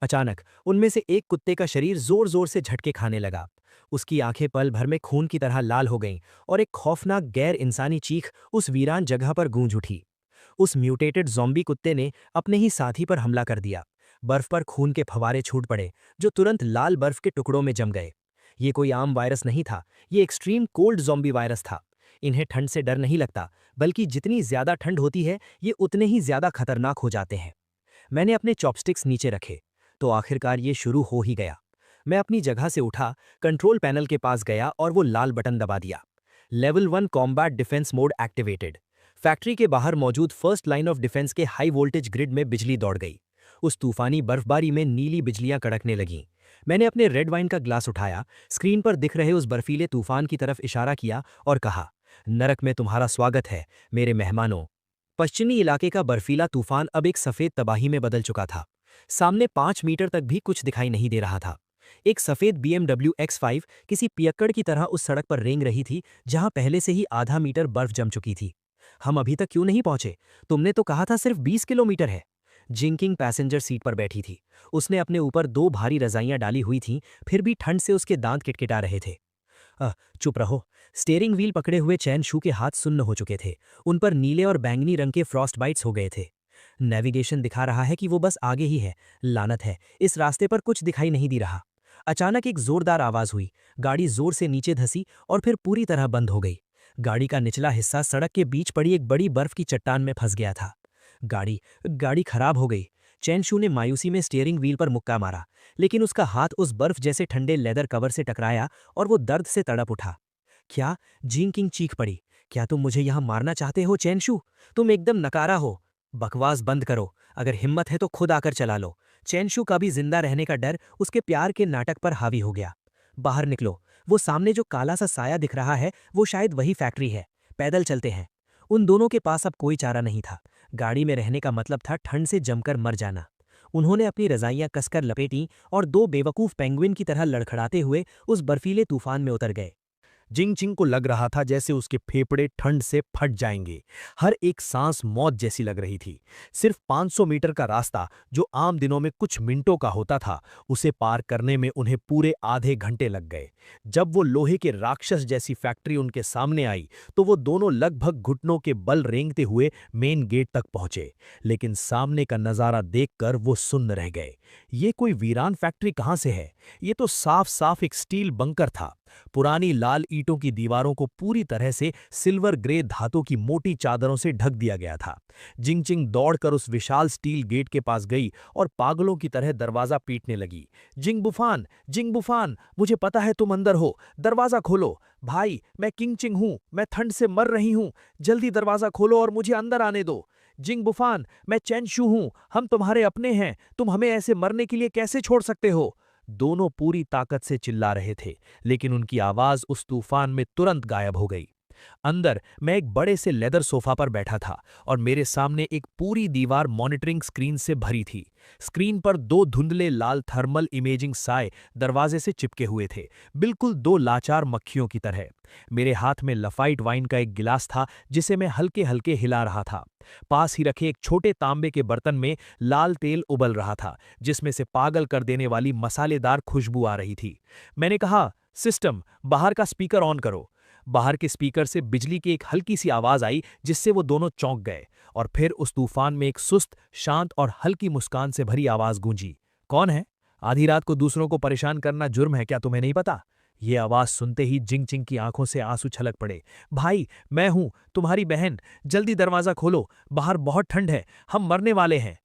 अचानक उनमें से एक कुत्ते का शरीर जोर जोर से झटके खाने लगा। उसकी आंखें पल भर में खून की तरह लाल हो गईं और एक खौफनाक गैर इंसानी चीख उस वीरान जगह पर गूंज उठी। उस म्यूटेटेड ज़ॉम्बी कुत्ते ने अपने ही साथी पर हमला कर दिया। बर्फ पर खून के फवारे छूट पड़े, जो तुरंत लाल बर्फ के टुकड़ों में जम गए। ये कोई आम वायरस नहीं था, ये एक्सट्रीम कोल्ड ज़ॉम्बी वायरस था। इन्हें ठंड से डर नहीं लगता, बल्कि जितनी ज्यादा ठंड होती है, ये उतने ही ज्यादा खतरनाक हो जाते हैं। मैंने अपने चॉपस्टिक्स नीचे रखे, तो आखिरकार ये शुरू हो ही गया। मैं अपनी जगह से उठा, कंट्रोल पैनल के पास गया और वो लाल बटन दबा दिया। Level 1 combat defence mode activated. Factory के बाहर मौजूद फर्स्ट लाइन ऑफ डिफेंस के हाई वोल्टेज ग्रिड में बिजली दौड़ गई। उस तूफानी बर्फबारी में नीली बिजलियां कड़कने लगीं। मैंने अपने रेड वाइन का ग्लास उठाया, स्क्रीन पर दिख रहे उस बर्फीले तूफान की तरफ इशारा किया और कहा, नरक में तुम्हारा स्वागत है मेरे मेहमानों। पश्चिमी इलाके का बर्फीला तूफान अब एक सफेद तबाही में बदल चुका था। सामने 5 मीटर तक भी कुछ दिखाई नहीं दे रहा था। एक सफेद BMW X5 किसी पियक्कड़ की तरह उस सड़क पर रेंग रही थी, जहां पहले से ही आधा मीटर बर्फ जम चुकी थी। हम अभी तक क्यों नहीं पहुंचे? तुमने तो कहा था सिर्फ 20 किलोमीटर है। जिंग किंग पैसेंजर सीट पर बैठी थी। उसने अपने ऊपर 2 भारी रजाइयां डाली हुई थीं, फिर भी ठंड से उसके दांत किटकिटा रहे थे। चुप रहो। स्टीयरिंग व्हील पकड़े हुए चैन शू के हाथ सुन्न हो चुके थे। उन पर नीले और बैंगनी रंग के फ्रॉस्ट बाइट्स हो गए थे। नेविगेशन दिखा रहा है कि वो बस आगे ही है। लानत है, इस रास्ते पर कुछ दिखाई नहीं दे रहा। अचानक एक जोरदार आवाज हुई। गाड़ी जोर से नीचे धसी और फिर पूरी तरह बंद हो गई। गाड़ी का निचला हिस्सा सड़क के बीच पड़ी एक बड़ी बर्फ की चट्टान में फंस गया था। गाड़ी खराब हो गई। चैनशू ने मायूसी में स्टीयरिंग व्हील पर मुक्का मारा, लेकिन उसका हाथ उस बर्फ जैसे ठंडे लेदर कवर से टकराया और वो दर्द से तड़प उठा। क्या? जिंग किंग चीख पड़ी। क्या तुम मुझे यहां मारना चाहते हो चैनशू? तुम एकदम नकारा हो। बकवास बंद करो। अगर हिम्मत है तो खुद आकर चला लो। चैनशू का भी जिंदा रहने का डर उसके प्यार के नाटक पर हावी हो गया। बाहर निकलो। वो सामने जो काला सा साया दिख रहा है, वो शायद वही फैक्ट्री है। पैदल चलते हैं। उन दोनों के पास अब कोई चारा नहीं था। गाड़ी में रहने का मतलब था ठंड से जमकर मर जाना। उन्होंने अपनी रजाइयां कसकर लपेटीं और 2 बेवकूफ पेंगुइन की तरह लड़खड़ाते हुए उस बर्फीले तूफान में उतर गए। जिंग चिंग को लग रहा था जैसे उसके फेफड़े ठंड से फट जाएंगे। हर एक सांस मौत जैसी लग रही थी। सिर्फ 500 मीटर का रास्ता, जो आम दिनों में कुछ मिनटों का होता था, उसे पार करने में उन्हें पूरे आधे घंटे लग गए। जब वो लोहे के राक्षस जैसी फैक्ट्री उनके सामने आई, तो वो दोनों लगभग घुटनों के बल रेंगते हुए मेन गेट तक पहुंचे। लेकिन सामने का नजारा देखकर वो सुन्न रह गए। ये कोई वीरान फैक्ट्री कहां से है? ये तो साफ साफ एक स्टील बंकर था। पुरानी लाल ईंटों की दीवारों को पूरी तरह से सिल्वर ग्रे धातु की मोटी चादरों से ढक दिया गया था। जिंगचिंग दौड़कर उस विशाल स्टील गेट के पास गई और पागलों की तरह दरवाजा पीटने लगी। जिंग बुफान, मुझे पता है तुम अंदर हो, दरवाजा खोलो। भाई, मैं किंग चिंग हूँ, मैं ठंड से मर रही हूँ, जल्दी दरवाजा खोलो और मुझे अंदर आने दो। जिंग बुफान, मैं चेन शू हूँ, हम तुम्हारे अपने हैं, तुम हमें ऐसे मरने के लिए कैसे छोड़ सकते हो? दोनों पूरी ताकत से चिल्ला रहे थे, लेकिन उनकी आवाज उस तूफान में तुरंत गायब हो गई। अंदर मैं एक बड़े से लेदर सोफा पर बैठा था और मेरे सामने एक पूरी दीवार मॉनिटरिंग स्क्रीन से भरी थी। स्क्रीन पर दो धुंधले लाल थर्मल इमेजिंग साए दरवाजे से चिपके हुए थे, बिल्कुल दो लाचार मक्खियों की तरह। मेरे हाथ में लफाइट वाइन का एक गिलास था जिसे मैं हल्के हल्के हिला रहा था। पास ही रखे एक छोटे तांबे के बर्तन में लाल तेल उबल रहा था, जिसमें से पागल कर देने वाली मसालेदार खुशबू आ रही थी। मैंने कहा, सिस्टम, बाहर का स्पीकर ऑन करो। बाहर के स्पीकर से बिजली की एक हल्की सी आवाज आई जिससे वो दोनों चौंक गए, और फिर उस तूफान में एक सुस्त, शांत और हल्की मुस्कान से भरी आवाज गूंजी। कौन है? आधी रात को दूसरों को परेशान करना जुर्म है क्या, तुम्हें नहीं पता? ये आवाज सुनते ही जिंग चिंग की आंखों से आंसू छलक पड़े। भाई, मैं हूं, तुम्हारी बहन, जल्दी दरवाजा खोलो, बाहर बहुत ठंड है, हम मरने वाले हैं।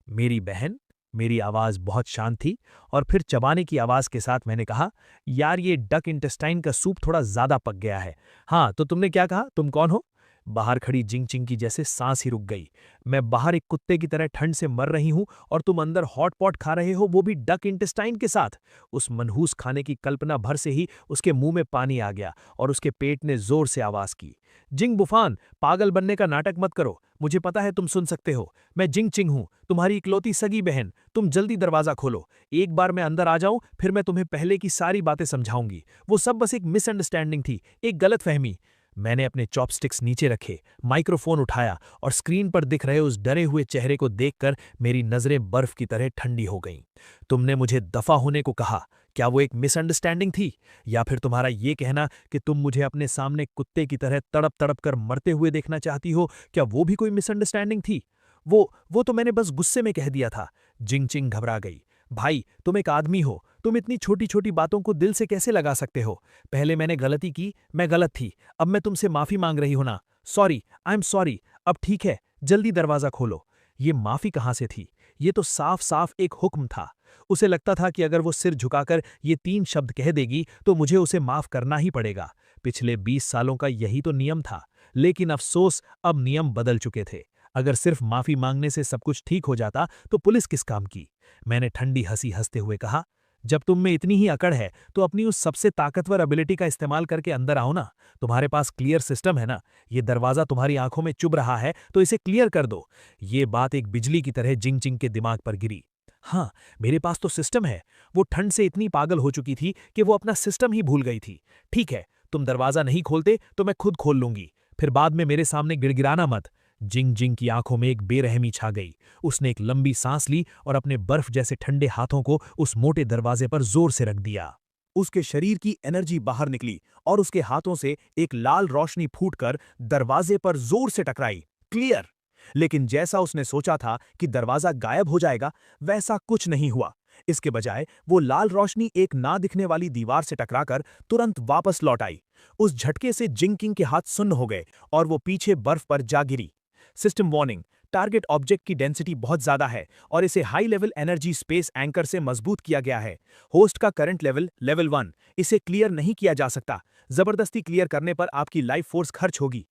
मेरी बहन? मेरी आवाज बहुत शांत थी, और फिर चबाने की आवाज के साथ मैंने कहा, यार ये डक इंटेस्टाइन का सूप थोड़ा ज्यादा पक गया है। हाँ, तो तुमने क्या कहा, तुम कौन हो? बाहर खड़ी जिंग चिंग की जैसे सांस ही रुक गई। मैं बाहर एक कुत्ते की तरह ठंड से मर रही हूं और तुम अंदर हॉट पॉट खा रहे हो, वो भी डक इंटेस्टाइन के साथ। उस मनहूस खाने की कल्पना भर से ही उसके मुंह में पानी आ गया और उसके पेट ने जोर से आवाज की, जिंग बुफान, पागल बनने का नाटक मत करो, मुझे पता है तुम सुन सकते हो। मैं जिंग चिंग हूं, तुम्हारी इकलौती सगी बहन, तुम जल्दी दरवाजा खोलो। एक बार मैं अंदर आ जाऊं, फिर मैं तुम्हें पहले की सारी बातें समझाऊंगी। वो सब बस एक मिसअंडरस्टैंडिंग थी, एक गलतफहमी। मैंने अपने चॉपस्टिक्स नीचे रखे, माइक्रोफोन उठाया और स्क्रीन पर दिख रहे उस डरे हुए चेहरे को देखकर मेरी नजरें बर्फ की तरह ठंडी हो गईं। तुमने मुझे दफा होने को कहा, क्या वो एक मिसअंडरस्टैंडिंग थी, या फिर तुम्हारा ये कहना कि तुम मुझे अपने सामने कुत्ते की तरह तड़प तड़प कर मरते हुए देखना चाहती हो, क्या वो भी कोई मिसअंडरस्टैंडिंग थी? वो तो मैंने बस गुस्से में कह दिया था। जिंग चिंग घबरा गई। भाई, तुम एक आदमी हो, तुम इतनी छोटी छोटी बातों को दिल से कैसे लगा सकते हो? पहले मैंने गलती की, मैं गलत थी, अब मैं तुमसे माफी मांग रही हूं ना। Sorry, I am sorry. अब ठीक है, जल्दी दरवाजा खोलो। ये माफी कहां से थी? ये तो साफ साफ एक हुक्म था। उसे लगता था कि अगर वो सिर झुकाकर ये 3 शब्द कह देगी तो मुझे उसे माफ करना ही पड़ेगा। पिछले 20 सालों का यही तो नियम था, लेकिन अफसोस, अब नियम बदल चुके थे। अगर सिर्फ माफी मांगने से सब कुछ ठीक हो जाता तो पुलिस किस काम की? मैंने ठंडी हंसी हंसते हुए कहा, जब तुम में इतनी ही अकड़ है तो अपनी उस सबसे ताकतवर एबिलिटी का इस्तेमाल करके अंदर आओ ना। तुम्हारे पास क्लियर सिस्टम है ना? ये दरवाजा तुम्हारी आंखों में चुभ रहा है तो इसे क्लियर कर दो। ये बात एक बिजली की तरह जिंग चिंग के दिमाग पर गिरी। हाँ, मेरे पास तो सिस्टम है। वो ठंड से इतनी पागल हो चुकी थी कि वो अपना सिस्टम ही भूल गई थी। ठीक है, तुम दरवाजा नहीं खोलते तो मैं खुद खोल लूंगी, फिर बाद में मेरे सामने गिड़गिड़ाना मत। जिंग जिंग की आंखों में एक बेरहमी छा गई। उसने एक लंबी सांस ली और अपने बर्फ जैसे ठंडे हाथों को उस मोटे दरवाजे पर जोर से रख दिया। उसके शरीर की एनर्जी बाहर निकली और उसके हाथों से एक लाल रोशनी फूटकर दरवाजे पर जोर से टकराई। क्लियर! लेकिन जैसा उसने सोचा था कि दरवाजा गायब हो जाएगा, वैसा कुछ नहीं हुआ। इसके बजाय वो लाल रोशनी एक ना दिखने वाली दीवार से टकराकर तुरंत वापस लौट आई। उस झटके से जिंग किंग के हाथ सुन्न हो गए और वो पीछे बर्फ पर जा गिरी। सिस्टम वार्निंग, टारगेट ऑब्जेक्ट की डेंसिटी बहुत ज्यादा है और इसे high level energy space anchor से मजबूत किया गया है। होस्ट का करंट लेवल लेवल 1, इसे क्लियर नहीं किया जा सकता। जबरदस्ती क्लियर करने पर आपकी लाइफ फोर्स खर्च होगी।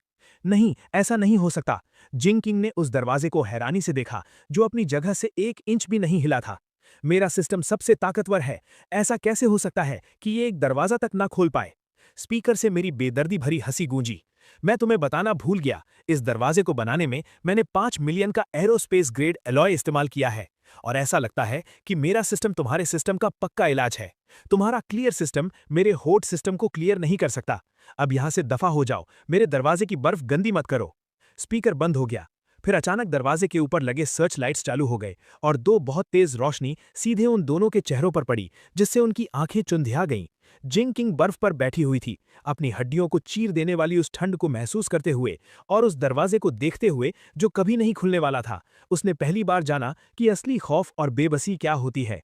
नहीं, ऐसा नहीं हो सकता। जिंग किंग ने उस दरवाजे को हैरानी से देखा, जो अपनी जगह से 1 इंच भी नहीं हिला था। मेरा सिस्टम सबसे ताकतवर है, ऐसा कैसे हो सकता है कि ये एक दरवाजा तक ना खोल पाए? स्पीकर से मेरी बेदर्दी भरी हंसी गूंजी। मैं तुम्हें बताना भूल गया, इस दरवाजे को बनाने में मैंने 5 मिलियन का एरोस्पेस ग्रेड एलॉय इस्तेमाल किया है, और ऐसा लगता है कि मेरा सिस्टम तुम्हारे सिस्टम का पक्का इलाज है। तुम्हारा क्लियर सिस्टम मेरे होट सिस्टम को क्लियर नहीं कर सकता। अब यहां से दफा हो जाओ, मेरे दरवाजे की बर्फ गंदी मत करो। स्पीकर बंद हो गया। फिर अचानक दरवाजे के ऊपर लगे सर्च लाइट्स चालू हो गए और 2 बहुत तेज रोशनी सीधे उन दोनों के चेहरों पर पड़ी, जिससे उनकी आंखें चुंधिया गईं। जिंग किंग बर्फ पर बैठी हुई थी, अपनी हड्डियों को चीर देने वाली उस ठंड को महसूस करते हुए और उस दरवाजे को देखते हुए जो कभी नहीं खुलने वाला था। उसने पहली बार जाना कि असली खौफ और बेबसी क्या होती है।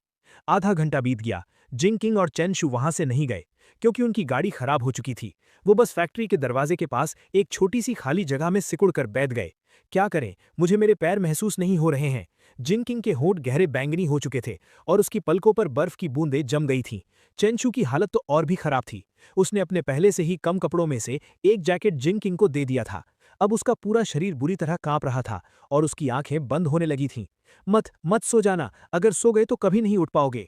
आधा घंटा बीत गया। जिंग किंग और चेन शू वहां से नहीं गए, क्योंकि उनकी गाड़ी खराब हो चुकी थी। वो बस फैक्ट्री के दरवाजे के पास एक छोटी सी खाली जगह में सिकुड़ कर बैठ गए। क्या करें, मुझे मेरे पैर महसूस नहीं हो रहे हैं। जिंकिंग के होंठ गहरे बैंगनी हो चुके थे और उसकी पलकों पर बर्फ की बूंदें जम गई थीं। चेंशू की हालत तो और भी खराब थी। उसने अपने पहले से ही कम कपड़ों में से एक जैकेट जिंकिंग को दे दिया था। अब उसका पूरा शरीर बुरी तरह कांप रहा था और उसकी आंखें बंद होने लगी थीं। मत मत सो जाना, अगर सो गए तो कभी नहीं उठ पाओगे।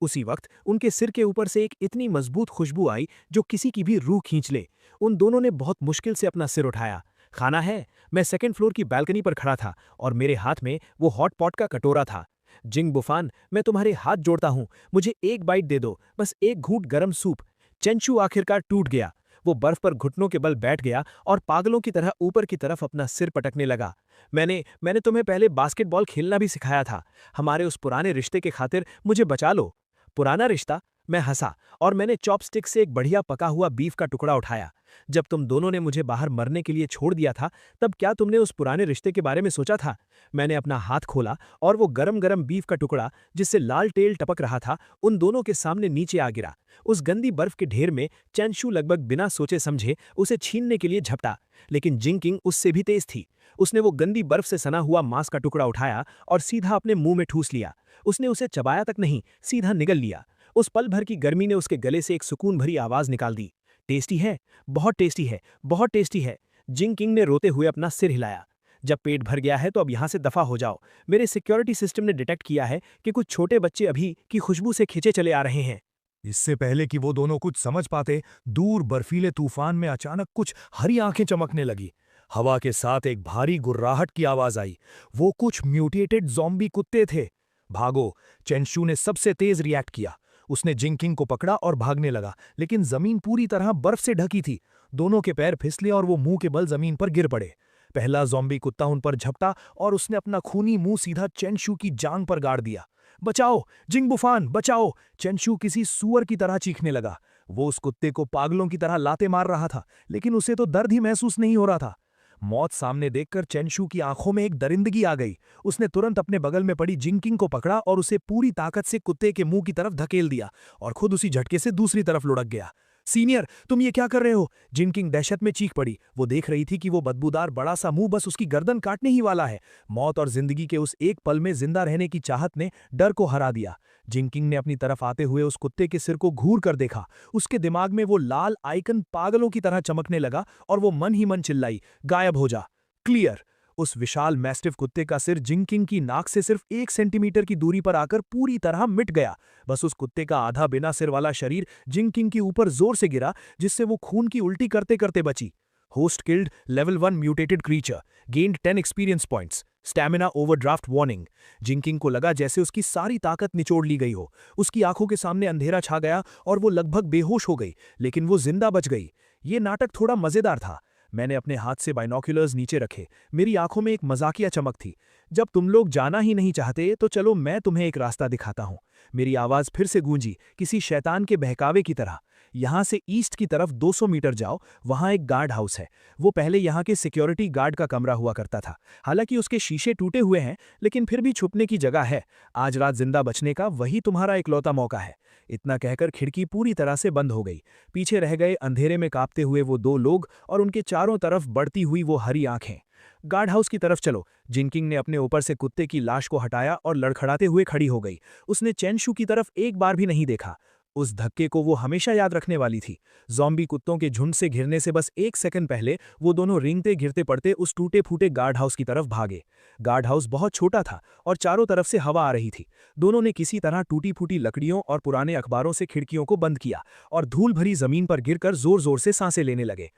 उसी वक्त उनके सिर के ऊपर से एक इतनी मजबूत खुशबू आई जो किसी की भी रूह खींच ले। उन दोनों ने बहुत मुश्किल से अपना सिर उठाया। खाना है? मैं सेकंड फ्लोर की बालकनी पर खड़ा था और मेरे हाथ में वो हॉट पॉट का कटोरा था। जिंग बुफान, मैं तुम्हारे हाथ जोड़ता हूं, मुझे एक बाइट दे दो, बस एक घूंट गरम सूप। चेंशू आखिरकार टूट गया। वो बर्फ पर घुटनों के बल बैठ गया और पागलों की तरह ऊपर की तरफ अपना सिर पटकने लगा। मैंने तुम्हें पहले बास्केटबॉल खेलना भी सिखाया था। हमारे उस पुराने रिश्ते के खातिर मुझे बचा लो। पुराना रिश्ता? मैं हंसा और मैंने चॉपस्टिक से एक बढ़िया पका हुआ बीफ का टुकड़ा उठाया। जब तुम दोनों ने मुझे बाहर मरने के लिए छोड़ दिया था, तब क्या तुमने उस पुराने रिश्ते के बारे में सोचा था? मैंने अपना हाथ खोला और वो गरम गरम बीफ का टुकड़ा, जिससे लाल टेल टपक रहा था, उन दोनों के सामने नीचे आ गिरा। उस गंदी बर्फ के ढेर में चेंशू लगभग बिना सोचे समझे उसे छीनने के लिए झपटा, लेकिन जिंकिंग उससे भी तेज थी। उसने वो गंदी बर्फ से सना हुआ मांस का टुकड़ा उठाया और सीधा अपने मुंह में ठूस लिया। उसने उसे चबाया तक नहीं, सीधा निगल लिया। उस पल भर की गर्मी ने उसके गले से एक सुकून भरी आवाज निकाल दी। टेस्टी है, बहुत टेस्टी है, बहुत टेस्टी है। जिंकिंग ने रोते हुए अपना सिर हिलाया। जब पेट भर गया है तो अब यहां से दफा हो जाओ। मेरे सिक्योरिटी सिस्टम ने डिटेक्ट किया है कि कुछ छोटे बच्चे अभी की खुशबू से खिंचे चले आ रहे हैं। इससे पहले कि वो दोनों कुछ समझ पाते, दूर बर्फीले तूफान में अचानक कुछ हरी आंखें चमकने लगी। हवा के साथ एक भारी गुर्राहट की आवाज आई। वो कुछ म्यूटेटेड ज़ॉम्बी कुत्ते थे। भागो! चेंशू ने सबसे तेज रिएक्ट किया। उसने जिंकिंग को पकड़ा और भागने लगा, लेकिन जमीन पूरी तरह बर्फ से ढकी थी। दोनों के पैर फिसले और वो मुंह के बल जमीन पर गिर पड़े। पहला ज़ॉम्बी कुत्ता उन पर झपटा और उसने अपना खूनी मुंह सीधा चेंशू की जांग पर गाड़ दिया। बचाओ! जिंग बुफान, बचाओ! चेंशू किसी सूअर की तरह चीखने लगा। वो उस कुत्ते को पागलों की तरह लाते मार रहा था, लेकिन उसे तो दर्द ही महसूस नहीं हो रहा था। मौत सामने देखकर चेंशू की आंखों में एक दरिंदगी आ गई। उसने तुरंत अपने बगल में पड़ी जिंकिंग को पकड़ा और उसे पूरी ताकत से कुत्ते के मुंह की तरफ धकेल दिया और खुद उसी झटके से दूसरी तरफ लुढ़क गया। सीनियर, तुम ये क्या कर रहे हो? जिंकिंग दहशत में चीख पड़ी। वो देख रही थी कि वो बदबूदार बड़ा सा मुंह बस उसकी गर्दन काटने ही वाला है। मौत और जिंदगी के उस एक पल में जिंदा रहने की चाहत ने डर को हरा दिया। जिंकिंग ने अपनी तरफ आते हुए उस कुत्ते के सिर को घूर कर देखा। उसके दिमाग में वो लाल आइकन पागलों की तरह चमकने लगा और वो मन ही मन चिल्लाई, गायब हो जा। क्लियर! उस विशाल मैस्टिफ कुत्ते का सिर जिंकिंग की नाक से सिर्फ 1 सेंटीमीटर की दूरी पर आकर पूरी तरह मिट गया। बस उस कुत्ते का आधा बिना सिर वाला शरीर जिंकिंग के ऊपर जोर से गिरा, जिससे वो खून की उल्टी करते करते बची। Host killed, level 1 mutated creature, gained 10 experience points, stamina overdraft warning. जिंकिंग को लगा जैसे उसकी सारी ताकत निचोड़ ली गई हो। उसकी आंखों के सामने अंधेरा छा गया और वो लगभग बेहोश हो गई, लेकिन वो जिंदा बच गई। ये नाटक थोड़ा मजेदार था। मैंने अपने हाथ से बाइनोक्यूलर्स नीचे रखे। मेरी आंखों में एक मजाकिया चमक थी। जब तुम लोग जाना ही नहीं चाहते तो चलो मैं तुम्हें एक रास्ता दिखाता हूं। मेरी आवाज फिर से गूंजी, किसी शैतान के बहकावे की तरह। यहां से ईस्ट की तरफ 200 मीटर जाओ, वहां एक गार्ड हाउस है। वो पहले यहां के सिक्योरिटी गार्ड का कमरा हुआ करता था। हालांकि उसके शीशे टूटे हुए हैं, लेकिन फिर भी छुपने की जगह है। आज रात जिंदा बचने का वही तुम्हारा इकलौता मौका है। इतना कहकर खिड़की पूरी तरह से बंद हो गई। पीछे रह गए अंधेरे में कांपते हुए वो 2 लोग और उनके चारों तरफ बढ़ती हुई वो हरी आंखें। गार्ड हाउस की तरफ चलो। जिंकिंग ने अपने ऊपर से कुत्ते की लाश को हटाया और लड़खड़ाते हुए खड़ी हो गई। उसने चेंशू की तरफ एक बार भी नहीं देखा। उस धक्के को वो हमेशा याद रखने वाली थी। ज़ॉम्बी कुत्तों के झुंड से घिरने से बस 1 सेकंड पहले वो दोनों रेंगते गिरते पड़ते उस टूटे फूटे गार्ड हाउस की तरफ भागे। गार्ड हाउस बहुत छोटा था और चारों तरफ से हवा आ रही थी। दोनों ने किसी तरह टूटी फूटी लकड़ियों और पुराने अखबारों से खिड़कियों को बंद किया और धूल भरी जमीन पर गिरकर जोर जोर से सांसें लेने लगे।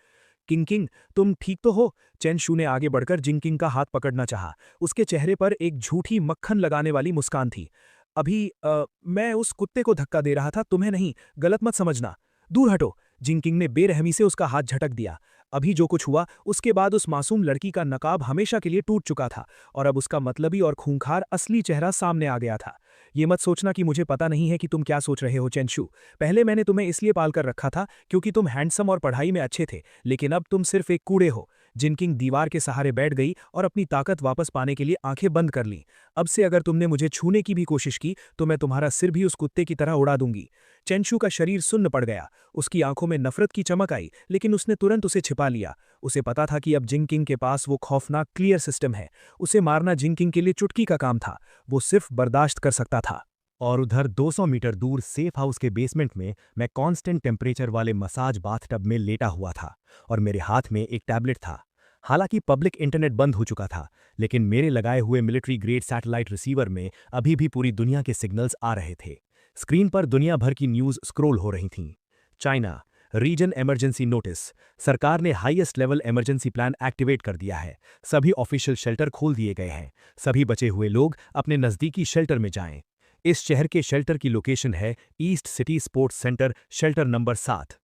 किंग, तुम ठीक तो हो? चेंशू ने आगे बढ़कर जिंकिंग का हाथ पकड़ना चाहा। उसके चेहरे पर एक झूठी मक्खन लगाने वाली मुस्कान थी। मैं उस कुत्ते को धक्का दे रहा था, तुम्हें नहीं, गलत मत समझना। दूर हटो! जिंकिंग ने बेरहमी से उसका हाथ झटक दिया। अभी जो कुछ हुआ उसके बाद उस मासूम लड़की का नकाब हमेशा के लिए टूट चुका था और अब उसका मतलबी और खूंखार असली चेहरा सामने आ गया था। ये मत सोचना कि मुझे पता नहीं है कि तुम क्या सोच रहे हो चेंशू। पहले मैंने तुम्हें इसलिए पालकर रखा था क्योंकि तुम हैंडसम और पढ़ाई में अच्छे थे, लेकिन अब तुम सिर्फ एक कूड़े हो। जिंकिंग दीवार के सहारे बैठ गई और अपनी ताकत वापस पाने के लिए आंखें बंद कर लीं। अब से अगर तुमने मुझे छूने की भी कोशिश की तो मैं तुम्हारा सिर भी उस कुत्ते की तरह उड़ा दूंगी। चेंशू का शरीर सुन्न पड़ गया। उसकी आंखों में नफरत की चमक आई, लेकिन उसने तुरंत उसे छिपा लिया। उसे पता था कि अब जिंकिंग के पास वो खौफनाक क्लियर सिस्टम है। उसे मारना जिंकिंग के लिए चुटकी का काम था। वो सिर्फ बर्दाश्त कर सकता था। और उधर 200 मीटर दूर सेफ हाउस के बेसमेंट में मैं कांस्टेंट टेम्परेचर वाले मसाज बाथटब में लेटा हुआ था और मेरे हाथ में एक टैबलेट था। हालांकि पब्लिक इंटरनेट बंद हो चुका था, लेकिन मेरे लगाए हुए मिलिट्री ग्रेड सैटेलाइट रिसीवर में अभी भी पूरी दुनिया के सिग्नल्स आ रहे थे। स्क्रीन पर दुनिया भर की न्यूज़ स्क्रॉल हो रही थीं। China, region emergency notice. सरकार ने highest level emergency plan activate कर दिया है। सभी ऑफिशियल शेल्टर खोल दिए गए हैं। सभी बचे हुए लोग अपने नज़दीकी शेल्टर में जाएं। इस शहर के शेल्टर की लोकेशन है east city sports centre, shelter number 7।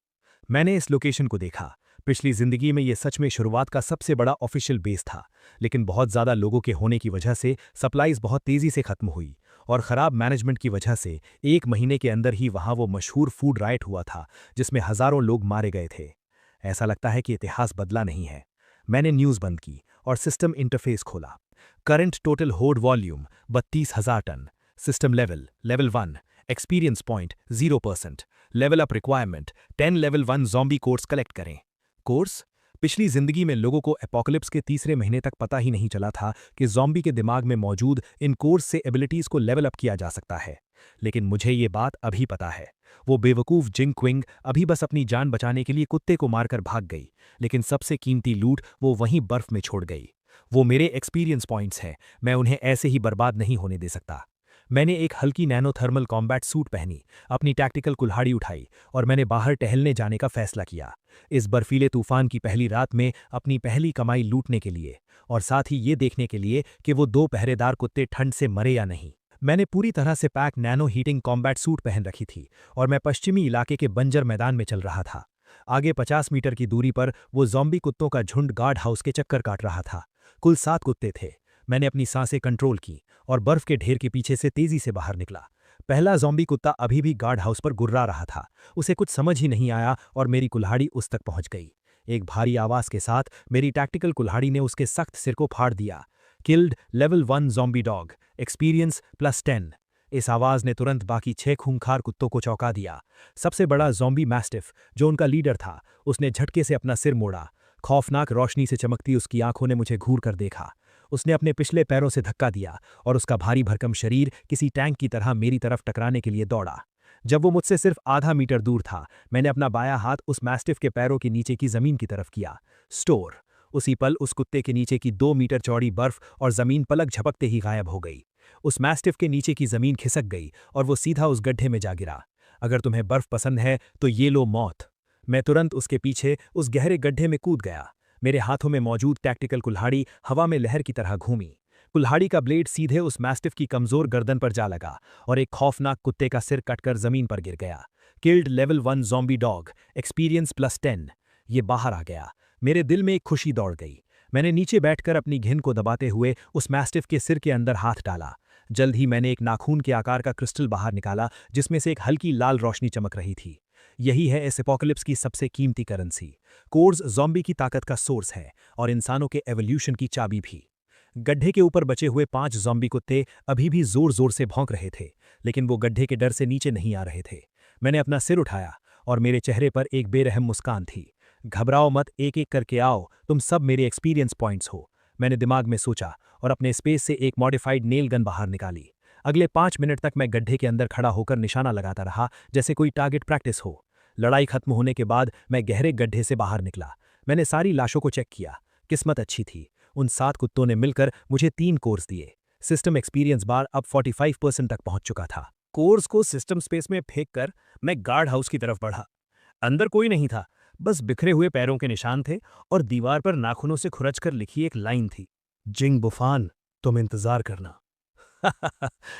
मैंने इस लोकेशन को देखा। पिछली जिंदगी में ये सच में शुरुआत का सबसे बड़ा ऑफिशियल बेस था, लेकिन बहुत ज़्यादा लोगों के होने की वजह से सप्लाईज बहुत तेज़ी से खत्म हुई और ख़राब मैनेजमेंट की वजह से 1 महीने के अंदर ही वहाँ वो मशहूर फूड राइट हुआ था जिसमें हज़ारों लोग मारे गए थे। ऐसा लगता है कि इतिहास बदला नहीं है। मैंने न्यूज़ बंद की और सिस्टम इंटरफेस खोला। Current total hold volume 32,000 ton. System level 1, experience point 0%, level up requirement 10 level 1 zombie cores collect करें। कोर्स? पिछली जिंदगी में लोगों को एपोकलिप्स के तीसरे महीने तक पता ही नहीं चला था कि ज़ॉम्बी के दिमाग में मौजूद इन कोर्स से एबिलिटीज़ को लेवल अप किया जा सकता है। लेकिन मुझे ये बात अभी पता है। वो बेवकूफ़ जिंग क्विंग अभी बस अपनी जान बचाने के लिए कुत्ते को मारकर भाग गई, लेकिन सबसे कीमती लूट वो वहीं बर्फ में छोड़ गई। वो मेरे एक्सपीरियंस पॉइंट्स हैं, मैं उन्हें ऐसे ही बर्बाद नहीं होने दे सकता। मैंने एक हल्की नैनो थर्मल कॉम्बैट सूट पहनी, अपनी टैक्टिकल कुल्हाड़ी उठाई और मैंने बाहर टहलने जाने का फैसला किया। इस बर्फीले तूफान की पहली रात में अपनी पहली कमाई लूटने के लिए और साथ ही ये देखने के लिए कि वो 2 पहरेदार कुत्ते ठंड से मरे या नहीं। मैंने पूरी तरह से pack nano heating combat suit पहन रखी थी और मैं पश्चिमी इलाके के बंजर मैदान में चल रहा था। आगे 50 मीटर की दूरी पर वो ज़ॉम्बी कुत्तों का झुंड गार्ड हाउस के चक्कर काट रहा था। कुल 7 कुत्ते थे। मैंने अपनी सांसें कंट्रोल की और बर्फ के ढेर के पीछे से तेजी से बाहर निकला। पहला ज़ॉम्बी कुत्ता अभी भी गार्ड हाउस पर गुर्रा रहा था। उसे कुछ समझ ही नहीं आया और मेरी कुल्हाड़ी उस तक पहुंच गई। एक भारी आवाज़ के साथ मेरी टैक्टिकल कुल्हाड़ी ने उसके सख्त सिर को फाड़ दिया। Killed level 1 zombie dog, experience +10। इस आवाज़ ने तुरंत बाकी 6 खूंखार कुत्तों को चौंका दिया। सबसे बड़ा ज़ॉम्बी मैस्टिफ, जो उनका लीडर था, उसने झटके से अपना सिर मोड़ा। खौफनाक रोशनी से चमकती उसकी आंखों ने मुझे घूर कर देखा। उसने अपने पिछले पैरों से धक्का दिया और उसका भारी भरकम शरीर किसी टैंक की तरह मेरी तरफ टकराने के लिए दौड़ा। जब वो मुझसे सिर्फ आधा मीटर दूर था, मैंने अपना बायां हाथ उस मैस्टिफ के पैरों के नीचे की जमीन की तरफ किया। स्टोर। उसी पल उस कुत्ते के नीचे की 2 मीटर चौड़ी बर्फ और जमीन पलक झपकते ही गायब हो गई। उस मैस्टिफ के नीचे की जमीन खिसक गई और वो सीधा उस गड्ढे में जा गिरा। अगर तुम्हें बर्फ पसंद है तो ये लो मौत। मैं तुरंत उसके पीछे उस गहरे गड्ढे में कूद गया। मेरे हाथों में मौजूद टैक्टिकल कुल्हाड़ी हवा में लहर की तरह घूमी। कुल्हाड़ी का ब्लेड सीधे उस मैस्टिफ की कमजोर गर्दन पर जा लगा और एक खौफनाक कुत्ते का सिर कटकर जमीन पर गिर गया। Killed level 1 zombie dog, experience +10। ये बाहर आ गया। मेरे दिल में एक खुशी दौड़ गई। मैंने नीचे बैठकर अपनी घिन को दबाते हुए उस मैस्टिफ के सिर के अंदर हाथ डाला। जल्द ही मैंने एक नाखून के आकार का क्रिस्टल बाहर निकाला जिसमें से एक हल्की लाल रोशनी चमक रही थी। यही है इस एपोकलिप्स की सबसे कीमती करेंसी। कोर्स ज़ॉम्बी की ताकत का सोर्स है और इंसानों के एवोल्यूशन की चाबी भी। गड्ढे के ऊपर बचे हुए 5 ज़ॉम्बी कुत्ते अभी भी जोर जोर से भौंक रहे थे, लेकिन वो गड्ढे के डर से नीचे नहीं आ रहे थे। मैंने अपना सिर उठाया और मेरे चेहरे पर एक बेरहम मुस्कान थी। घबराओ मत, एक एक करके आओ, तुम सब मेरे एक्सपीरियंस पॉइंट्स हो, मैंने दिमाग में सोचा और अपने स्पेस से एक मॉडिफाइड नेल गन बाहर निकाली। अगले 5 मिनट तक मैं गड्ढे के अंदर खड़ा होकर निशाना लगाता रहा, जैसे कोई टारगेट प्रैक्टिस हो। लड़ाई खत्म होने के बाद मैं गहरे गड्ढे से बाहर निकला। मैंने सारी लाशों को चेक किया। किस्मत अच्छी थी, उन 7 कुत्तों ने मिलकर मुझे 3 कोर्स दिए। सिस्टम एक्सपीरियंस बार अब 45% तक पहुंच चुका था। कोर्स को सिस्टम स्पेस में फेंक कर मैं गार्ड हाउस की तरफ बढ़ा। अंदर कोई नहीं था, बस बिखरे हुए पैरों के निशान थे और दीवार पर नाखूनों से खुरचकर लिखी एक लाइन थी, जिंग बुफान, तुम इंतजार करना।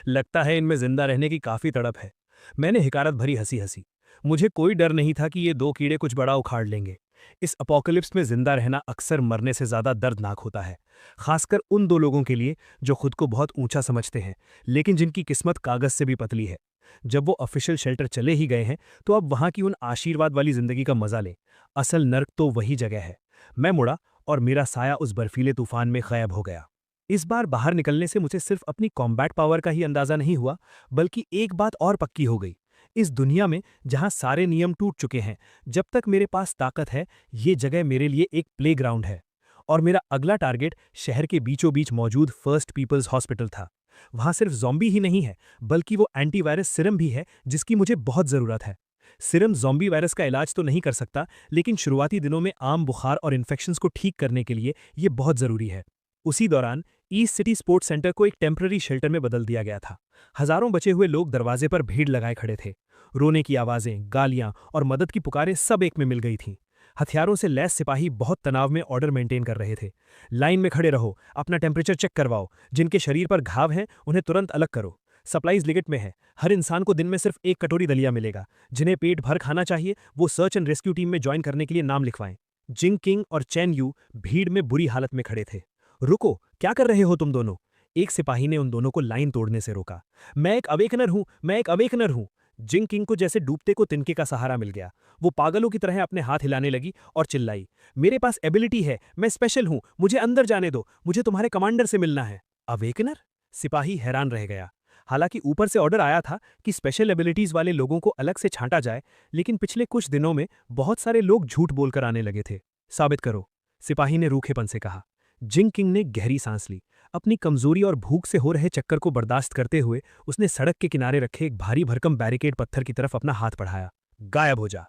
लगता है इनमें जिंदा रहने की काफी तड़प है। मैंने हिकारत भरी हंसी हंसी। मुझे कोई डर नहीं था कि ये 2 कीड़े कुछ बड़ा उखाड़ लेंगे। इस अपोकलिप्स में जिंदा रहना अक्सर मरने से ज्यादा दर्दनाक होता है, खासकर उन 2 लोगों के लिए जो खुद को बहुत ऊंचा समझते हैं, लेकिन जिनकी किस्मत कागज से भी पतली है। जब वो ऑफिशियल शेल्टर चले ही गए हैं, तो अब वहां की उन आशीर्वाद वाली जिंदगी का मजा लें। असल नर्क तो वही जगह है। मैं मुड़ा और मेरा साया उस बर्फीले तूफान में गायब हो गया। इस बार बाहर निकलने से मुझे सिर्फ अपनी कॉम्बैट पावर का ही अंदाजा नहीं हुआ, बल्कि एक बात और पक्की हो गई। इस दुनिया में जहां सारे नियम टूट चुके हैं, जब तक मेरे पास ताकत है, ये जगह मेरे लिए एक प्लेग्राउंड है। और मेरा अगला टारगेट शहर के बीचों बीच मौजूद फर्स्ट पीपल्स हॉस्पिटल था। वहां सिर्फ ज़ॉम्बी ही नहीं है, बल्कि वो एंटीवायरस सिरम भी है जिसकी मुझे बहुत ज़रूरत है। सिरम ज़ॉम्बी वायरस का इलाज तो नहीं कर सकता, लेकिन शुरुआती दिनों में आम बुखार और इन्फेक्शंस को ठीक करने के लिए ये बहुत ज़रूरी है। उसी दौरान ईस्ट सिटी स्पोर्ट्स सेंटर को एक टेम्पररी शेल्टर में बदल दिया गया था। हजारों बचे हुए लोग दरवाजे पर भीड़ लगाए खड़े थे। रोने की आवाज़ें, गालियां और मदद की पुकारें सब एक में मिल गई थीं। हथियारों से लैस सिपाही बहुत तनाव में ऑर्डर मेंटेन कर रहे थे। लाइन में खड़े रहो, अपना टेम्परेचर चेक करवाओ, जिनके शरीर पर घाव हैं उन्हें तुरंत अलग करो। सप्लाईज लिमिट में है, हर इंसान को दिन में सिर्फ एक कटोरी दलिया मिलेगा। जिन्हें पेट भर खाना चाहिए वो सर्च एंड रेस्क्यू टीम में ज्वाइन करने के लिए नाम लिखवाएं। जिंग किंग और चैन यू भीड़ में बुरी हालत में खड़े थे। रुको, क्या कर रहे हो तुम दोनों? एक सिपाही ने उन दोनों को लाइन तोड़ने से रोका। मैं एक अवेकनर हूं, मैं एक अवेकनर हूं। जिंग किंग को जैसे डूबते को तिनके का सहारा मिल गया। वो पागलों की तरह अपने हाथ हिलाने लगी और चिल्लाई, मेरे पास एबिलिटी है, मैं स्पेशल हूं, मुझे अंदर जाने दो, मुझे तुम्हारे कमांडर से मिलना है। अवेकनर? सिपाही हैरान रह गया। हालांकि ऊपर से ऑर्डर आया था कि स्पेशल एबिलिटीज वाले लोगों को अलग से छांटा जाए, लेकिन पिछले कुछ दिनों में बहुत सारे लोग झूठ बोलकर आने लगे थे। साबित करो, सिपाही ने रूखेपन से कहा। जिंग किंग ने गहरी सांस ली। अपनी कमजोरी और भूख से हो रहे चक्कर को बर्दाश्त करते हुए उसने सड़क के किनारे रखे एक भारी भरकम बैरिकेड पत्थर की तरफ अपना हाथ बढ़ाया। गायब हो जा।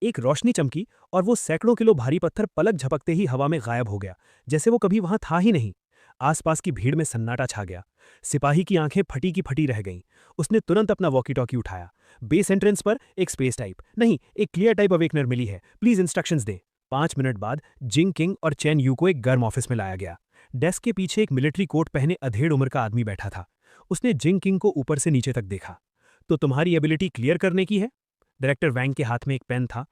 एक रोशनी चमकी और वो सैकड़ों किलो भारी पत्थर पलक झपकते ही हवा में गायब हो गया, जैसे वो कभी वहां था ही नहीं। आसपास की भीड़ में सन्नाटा छा गया। सिपाही की आंखें फटी की फटी रह गईं। उसने तुरंत अपना वॉकी टॉकी उठाया। बेस एंट्रेंस पर एक स्पेस टाइप नहीं, एक क्लियर टाइप अवेकनर मिली है, प्लीज इंस्ट्रक्शंस दें। 5 मिनट बाद जिंग किंग और चैन यू को एक गर्म ऑफिस में लाया गया। डेस्क के पीछे एक मिलिट्री कोट पहने अधेड़ उम्र का आदमी बैठा था। उसने जिंग किंग को ऊपर से नीचे तक देखा। तो तुम्हारी एबिलिटी क्लियर करने की है? डायरेक्टर वैंग के हाथ में एक पेन था।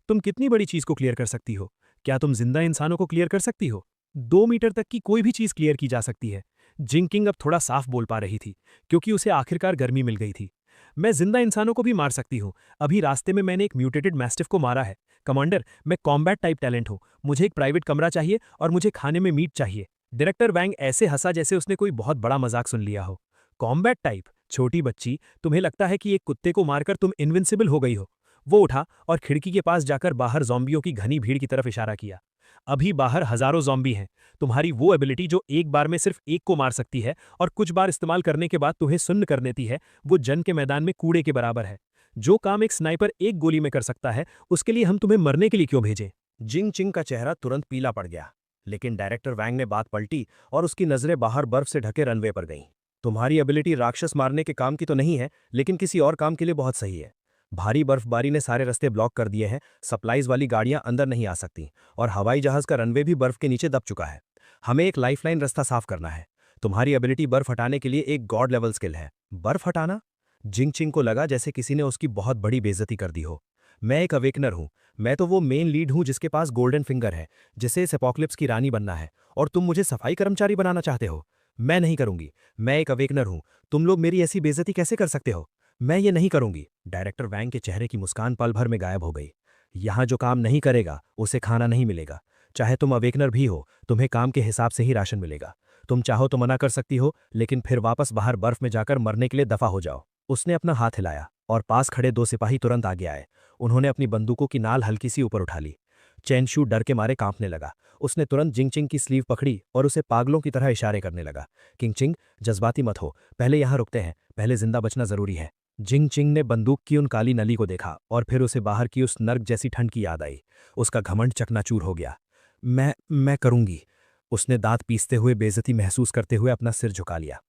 तुम कितनी बड़ी चीज को क्लियर कर सकती हो? क्या तुम जिंदा इंसानों को क्लियर कर सकती हो? 2 मीटर तक की कोई भी चीज क्लियर की जा सकती है। जिंग किंग अब थोड़ा साफ बोल पा रही थी, क्योंकि उसे आखिरकार गर्मी मिल गई थी। मैं जिंदा इंसानों को भी मार सकती हूँ। अभी रास्ते में मैंने एक म्यूटेटेड मैस्टिफ को मारा है। कमांडर, मैं कॉम्बैट टाइप टैलेंट हूँ। मुझे एक प्राइवेट कमरा चाहिए और मुझे खाने में मीट चाहिए। डायरेक्टर वैंग ऐसे हंसा जैसे उसने कोई बहुत बड़ा मजाक सुन लिया हो। Combat type? छोटी बच्ची, तुम्हें लगता है कि एक कुत्ते को मारकर तुम इनविंसिबल हो गई हो? वो उठा और खिड़की के पास जाकर बाहर ज़ॉम्बियों की घनी भीड़ की तरफ इशारा किया। अभी बाहर हजारों ज़ॉम्बी हैं। तुम्हारी वो एबिलिटी जो एक बार में सिर्फ एक को मार सकती है और कुछ बार इस्तेमाल करने के बाद तुम्हें सुन्न कर देती है, वो जंग के मैदान में कूड़े के बराबर है। जो काम एक स्नाइपर एक गोली में कर सकता है, उसके लिए हम तुम्हें मरने के लिए क्यों भेजें? जिंग चिंग का चेहरा तुरंत पीला पड़ गया, लेकिन डायरेक्टर वैंग ने बात पलटी और उसकी नजरें बाहर बर्फ से ढके रनवे पर गईं। तुम्हारी एबिलिटी राक्षस मारने के काम की तो नहीं है, लेकिन किसी और काम के लिए बहुत सही है। भारी बर्फबारी ने सारे रास्ते ब्लॉक कर दिए हैं, सप्लाईज वाली गाड़ियां अंदर नहीं आ सकती और हवाई जहाज का रनवे भी बर्फ के नीचे दब चुका है। हमें एक लाइफलाइन रास्ता साफ करना है। तुम्हारी एबिलिटी बर्फ हटाने के लिए एक गॉड लेवल स्किल है। बर्फ हटाना? जिंग चिंग को लगा जैसे किसी ने उसकी बहुत बड़ी बेइज्जती कर दी हो। मैं एक अवेकनर हूं। मैं तो वो मेन लीड हूं जिसके पास गोल्डन फिंगर है, जिसे इस एपोक्लिप्स की रानी बनना है, और तुम मुझे सफाई कर्मचारी बनाना चाहते हो? मैं नहीं करूंगी। मैं एक अवेकनर हूं। तुम लोग मेरी ऐसी बेइज्जती कैसे कर सकते हो? मैं ये नहीं करूंगी। डायरेक्टर वैंग के चेहरे की मुस्कान पल भर में गायब हो गई। यहां जो काम नहीं करेगा उसे खाना नहीं मिलेगा। चाहे तुम अवेकनर भी हो, तुम्हें काम के हिसाब से ही राशन मिलेगा। तुम चाहो तो मना कर सकती हो, लेकिन फिर वापस बाहर बर्फ में जाकर मरने के लिए दफा हो जाओ। उसने अपना हाथ हिलाया और पास खड़े 2 सिपाही तुरंत आगे आए। उन्होंने अपनी बंदूकों की नाल हल्की सी ऊपर उठा ली। चैनशू डर के मारे कांपने लगा। उसने तुरंत जिंगचिंग की स्लीव पकड़ी और उसे पागलों की तरह इशारे करने लगा। किंगचिंग, जज्बाती मत हो, पहले यहां रुकते हैं, पहले जिंदा बचना जरूरी है। जिंगचिंग ने बंदूक की उन काली नली को देखा और फिर उसे बाहर की उस नर्क जैसी ठंड की याद आई। उसका घमंड चकनाचूर हो गया। मैं करूंगी। उसने दांत पीसते हुए बेइज्जती महसूस करते हुए अपना सिर झुका लिया।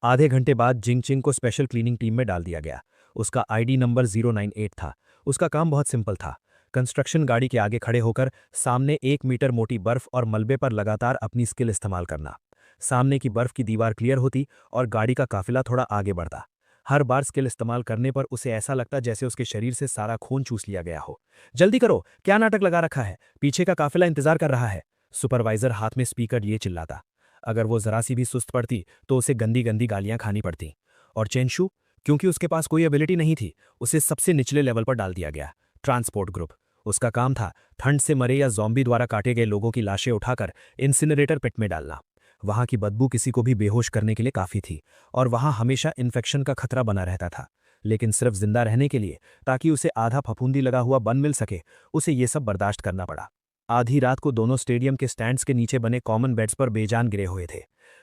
आधे घंटे बाद जिंगचिंग को स्पेशल क्लीनिंग टीम में डाल दिया गया। उसका आईडी नंबर 098 था। उसका काम बहुत सिंपल था। कंस्ट्रक्शन गाड़ी के आगे खड़े होकर सामने 1 मीटर मोटी बर्फ और मलबे पर लगातार अपनी स्किल इस्तेमाल करना। सामने की बर्फ की दीवार क्लियर होती और गाड़ी का काफिला थोड़ा आगे बढ़ता। हर बार स्किल इस्तेमाल करने पर उसे ऐसा लगता जैसे उसके शरीर से सारा खून चूस लिया गया हो। जल्दी करो, क्या नाटक लगा रखा है? पीछे का काफिला इंतजार कर रहा है। सुपरवाइजर हाथ में स्पीकर ये चिल्लाता। अगर वो जरा सी भी सुस्त पड़ती तो उसे गंदी गंदी गालियां खानी पड़ती। और चेनशू, क्योंकि उसके पास कोई एबिलिटी नहीं थी, उसे सबसे निचले लेवल पर डाल दिया गया, ट्रांसपोर्ट ग्रुप। उसका काम था ठंड से मरे या ज़ॉम्बी द्वारा काटे गए लोगों की लाशें उठाकर इंसिनरेटर पिट में डालना। वहां की बदबू किसी को भी बेहोश करने के लिए काफी थी और वहां हमेशा इन्फेक्शन का खतरा बना रहता था। लेकिन सिर्फ जिंदा रहने के लिए, ताकि उसे आधा फफूंदी लगा हुआ बन मिल सके, उसे ये सब बर्दाश्त करना पड़ा। आधी रात को दोनों स्टेडियम के स्टैंड्स के नीचे बने कॉमन बेड्स पर बेजान गिरे हुए थे।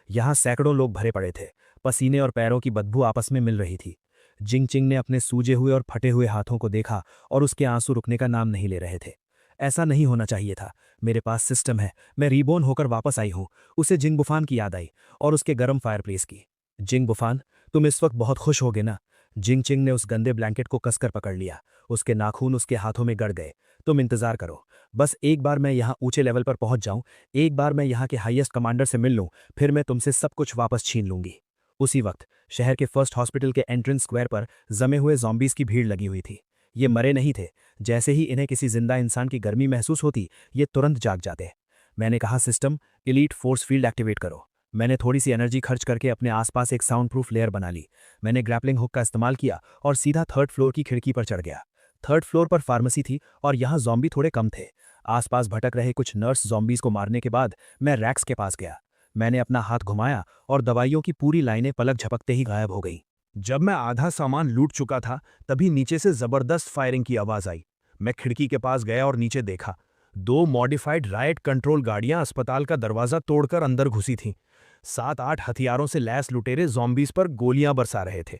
यहाँ सैकड़ों लोग भरे पड़े थे। पसीने और पैरों की बदबू आपस में मिल रही थी। जिंगचिंग ने अपने सूजे हुए और फटे हुए हाथों को देखा और उसके आंसू रुकने का नाम नहीं ले रहे थे। ऐसा नहीं होना चाहिए था। मेरे पास सिस्टम है, मैं रीबोर्न होकर वापस आई हूँ। उसे जिंग बुफान की याद आई और उसके गर्म फायरप्लेस की। जिंग बुफान, तुम इस वक्त बहुत खुश होगे ना? जिंगचिंग ने उस गंदे ब्लैंकेट को कसकर पकड़ लिया। उसके नाखून उसके हाथों में गड़ गए। तुम इंतजार करो, बस एक बार मैं यहाँ ऊंचे लेवल पर पहुंच जाऊं, एक बार मैं यहाँ के हाईएस्ट कमांडर से मिल लूं, फिर मैं तुमसे सब कुछ वापस छीन लूंगी। उसी वक्त शहर के फर्स्ट हॉस्पिटल के एंट्रेंस स्क्वायर पर जमे हुए ज़ॉम्बीज़ की भीड़ लगी हुई थी। ये मरे नहीं थे। जैसे ही इन्हें किसी जिंदा इंसान की गर्मी महसूस होती, ये तुरंत जाग जाते। मैंने कहा, system elite force field activate करो। मैंने थोड़ी सी एनर्जी खर्च करके अपने आसपास एक साउंड प्रूफ लेयर बना ली। मैंने ग्रैपलिंग हुक का इस्तेमाल किया और सीधा 3rd फ्लोर की खिड़की पर चढ़ गया। 3rd फ्लोर पर फार्मेसी थी और यहाँ ज़ॉम्बी थोड़े कम थे। आसपास भटक रहे कुछ नर्स ज़ॉम्बीज़ को मारने के बाद मैं रैक्स के पास गया। मैंने अपना हाथ घुमाया और दवाइयों की पूरी लाइनें पलक झपकते ही गायब हो गईं। जब मैं आधा सामान लूट चुका था, तभी नीचे से जबरदस्त फायरिंग की आवाज आई। मैं खिड़की के पास गया और नीचे देखा। 2 मॉडिफाइड राइट कंट्रोल गाड़ियां अस्पताल का दरवाजा तोड़कर अंदर घुसी थीं। 7-8 हथियारों से लैस लुटेरे ज़ॉम्बीज़ पर गोलियां बरसा रहे थे।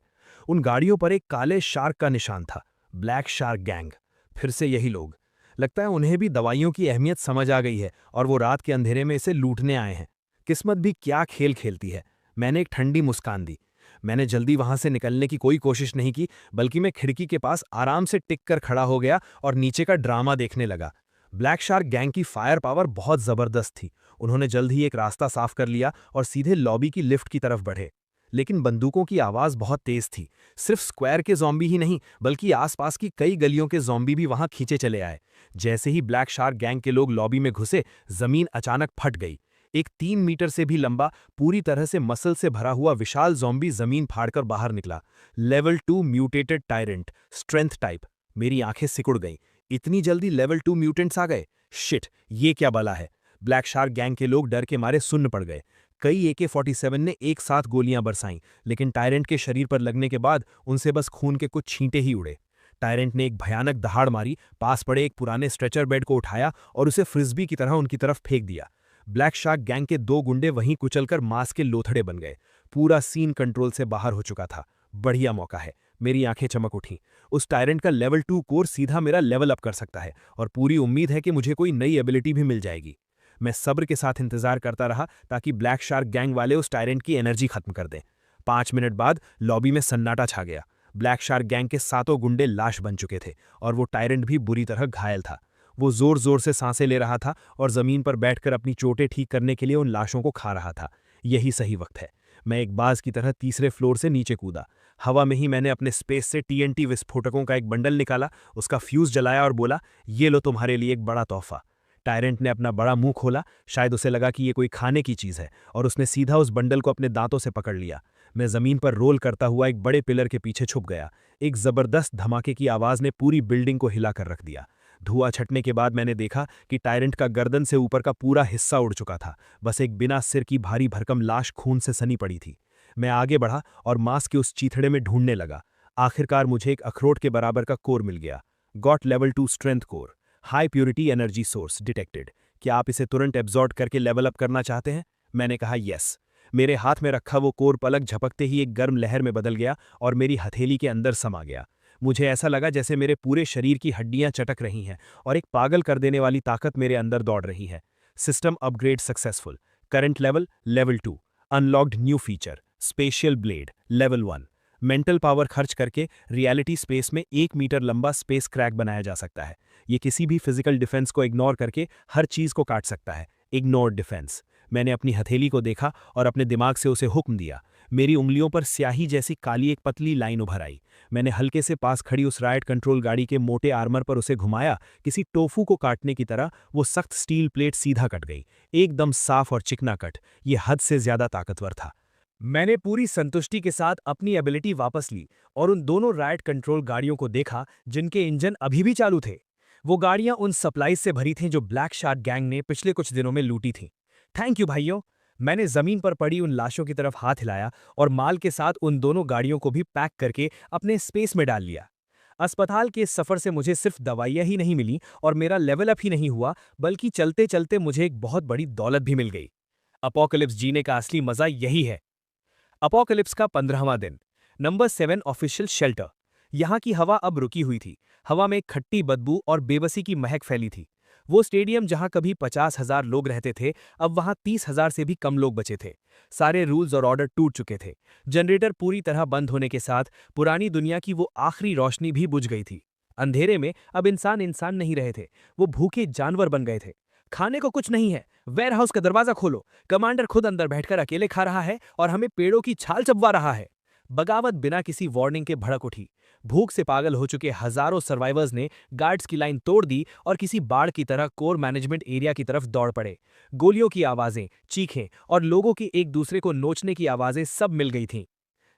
उन गाड़ियों पर एक काले शार्क का निशान था, ब्लैक शार्क गैंग। फिर से यही लोग। लगता है उन्हें भी दवाइयों की अहमियत समझ आ गई है और वो रात के अंधेरे में इसे लूटने आए हैं। किस्मत भी क्या खेल खेलती है। मैंने एक ठंडी मुस्कान दी। मैंने जल्दी वहां से निकलने की कोई कोशिश नहीं की, बल्कि मैं खिड़की के पास आराम से टिक कर खड़ा हो गया और नीचे का ड्रामा देखने लगा। ब्लैक शार्क गैंग की फायर पावर बहुत जबरदस्त थी। उन्होंने जल्द ही एक रास्ता साफ कर लिया और सीधे लॉबी की लिफ्ट की तरफ बढ़े। लेकिन बंदूकों की आवाज बहुत तेज थी। सिर्फ स्क्वायर के ज़ॉम्बी ही नहीं, बल्कि आसपास की कई गलियों के ज़ॉम्बी भी वहां खींचे चले आए। जैसे ही ब्लैक शार्क गैंग के लोग लॉबी में घुसे, जमीन अचानक फट गई। एक 3 मीटर से भी लंबा, पूरी तरह से मसल से भरा हुआ विशाल ज़ॉम्बी जमीन फाड़कर बाहर निकला। Level 2 mutated tyrant, strength type. मेरी आंखें सिकुड़ गईं। इतनी जल्दी लेवल 2 म्यूटेंट्स आ गए? शिट, ये क्या बला है? ब्लैक शार्क गैंग के लोग डर के मारे सुन्न पड़ गए। कई AK-47 ने एक साथ गोलियां बरसाईं, लेकिन टायरेंट के शरीर पर लगने के बाद उनसे बस खून के कुछ छींटे ही उड़े। टायरेंट ने एक भयानक दहाड़ मारी, पास पड़े एक पुराने स्ट्रेचर बेड को उठाया और उसे फ्रिस्बी की तरह उनकी तरफ फेंक दिया। ब्लैक शार्क गैंग के 2 गुंडे वहीं कुचलकर मांस के लोथड़े बन गए। पूरा सीन कंट्रोल से बाहर हो चुका था। बढ़िया मौका है। मेरी आंखें चमक उठीं। उस टायरेंट का लेवल 2 कोर सीधा मेरा लेवल अप कर सकता है और पूरी उम्मीद है कि मुझे कोई नई एबिलिटी भी मिल जाएगी। मैं सब्र के साथ इंतजार करता रहा ताकि ब्लैक शार्क गैंग वाले उस टायरेंट की एनर्जी खत्म कर दें। 5 मिनट बाद लॉबी में सन्नाटा छा गया। ब्लैक शार्क गैंग के 7 गुंडे लाश बन चुके थे और वो टायरेंट भी बुरी तरह घायल था। वो जोर जोर से सांसें ले रहा था और जमीन पर बैठकर अपनी चोटें ठीक करने के लिए उन लाशों को खा रहा था। यही सही वक्त है। मैं एक बाज की तरह तीसरे फ्लोर से नीचे कूदा। हवा में ही मैंने अपने स्पेस से TNT विस्फोटकों का एक बंडल निकाला, उसका फ्यूज जलाया और बोला, ये लो तुम्हारे लिए एक बड़ा तोहफा। टायरेंट ने अपना बड़ा मुंह खोला। शायद उसे लगा कि ये कोई खाने की चीज है और उसने सीधा उस बंडल को अपने दांतों से पकड़ लिया। मैं जमीन पर रोल करता हुआ एक बड़े पिलर के पीछे छुप गया। एक जबरदस्त धमाके की आवाज ने पूरी बिल्डिंग को हिलाकर रख दिया। धुआं छटने के बाद मैंने देखा कि टायरेंट का गर्दन से ऊपर का पूरा हिस्सा उड़ चुका था। बस एक बिना सिर की भारी भरकम लाश खून से सनी पड़ी थी। मैं आगे बढ़ा और मांस के उस चीथड़े में ढूंढने लगा। आखिरकार मुझे एक अखरोट के बराबर का कोर मिल गया। Got level 2 strength core, high purity energy source detected. क्या आप इसे तुरंत एब्जॉर्ब करके लेवल अप करना चाहते हैं? मैंने कहा यस। मेरे हाथ में रखा वो कोर पलक झपकते ही एक गर्म लहर में बदल गया और मेरी हथेली के अंदर समा गया। मुझे ऐसा लगा जैसे मेरे पूरे शरीर की हड्डियां चटक रही हैं और एक पागल कर देने वाली ताकत मेरे अंदर दौड़ रही है। System upgrade successful. Current level level 2। Unlocked new feature spatial blade level 1। Mental power खर्च करके रियलिटी स्पेस में 1 मीटर लंबा स्पेस क्रैक बनाया जा सकता है। ये किसी भी फिजिकल डिफेंस को इग्नोर करके हर चीज को काट सकता है। Ignore defence. मैंने अपनी हथेली को देखा और अपने दिमाग से उसे हुक्म दिया। मेरी उंगलियों पर स्याही जैसी काली एक पतली लाइन उभर आई। मैंने हल्के से पास खड़ी उस राइट कंट्रोल गाड़ी के मोटे आर्मर पर उसे घुमाया। किसी टोफू को काटने की तरह वो सख्त स्टील प्लेट सीधा कट गई, एकदम साफ और चिकना कट। ये हद से ज्यादा ताकतवर था। मैंने पूरी संतुष्टि के साथ अपनी एबिलिटी वापस ली और उन दोनों राइट कंट्रोल गाड़ियों को देखा जिनके इंजन अभी भी चालू थे। वो गाड़ियां उन सप्लाईज से भरी थीं जो ब्लैक शार्क गैंग ने पिछले कुछ दिनों में लूटी थीं। थैंक यू भाइयों, मैंने जमीन पर पड़ी उन लाशों की तरफ हाथ हिलाया और माल के साथ उन दोनों गाड़ियों को भी पैक करके अपने स्पेस में डाल लिया। अस्पताल के इस सफर से मुझे सिर्फ दवाइयां ही नहीं मिली और मेरा लेवल अप ही नहीं हुआ, बल्कि चलते चलते मुझे एक बहुत बड़ी दौलत भी मिल गई। अपोकलिप्स जीने का असली मजा यही है। अपोकलिप्स का 15वां दिन, नंबर 7 ऑफिशियल शेल्टर। यहाँ की हवा अब रुकी हुई थी। हवा में एक खट्टी बदबू और बेबसी की महक फैली थी। वो स्टेडियम जहाँ कभी 50,000 लोग रहते थे, अब वहाँ 30,000 से भी कम लोग बचे थे। सारे रूल्स और ऑर्डर टूट चुके थे। जनरेटर पूरी तरह बंद होने के साथ पुरानी दुनिया की वो आखिरी रोशनी भी बुझ गई थी। अंधेरे में अब इंसान इंसान नहीं रहे थे, वो भूखे जानवर बन गए थे। खाने को कुछ नहीं है, वेयरहाउस का दरवाजा खोलो, कमांडर खुद अंदर बैठकर अकेले खा रहा है और हमें पेड़ों की छाल चबवा रहा है। बगावत बिना किसी वार्निंग के भड़क उठी। भूख से पागल हो चुके हजारों सर्वाइवर्स ने गार्ड्स की लाइन तोड़ दी और किसी बाढ़ की तरह कोर मैनेजमेंट एरिया की तरफ दौड़ पड़े। गोलियों की आवाजें, चीखें और लोगों की एक दूसरे को नोचने की आवाजें सब मिल गई थीं।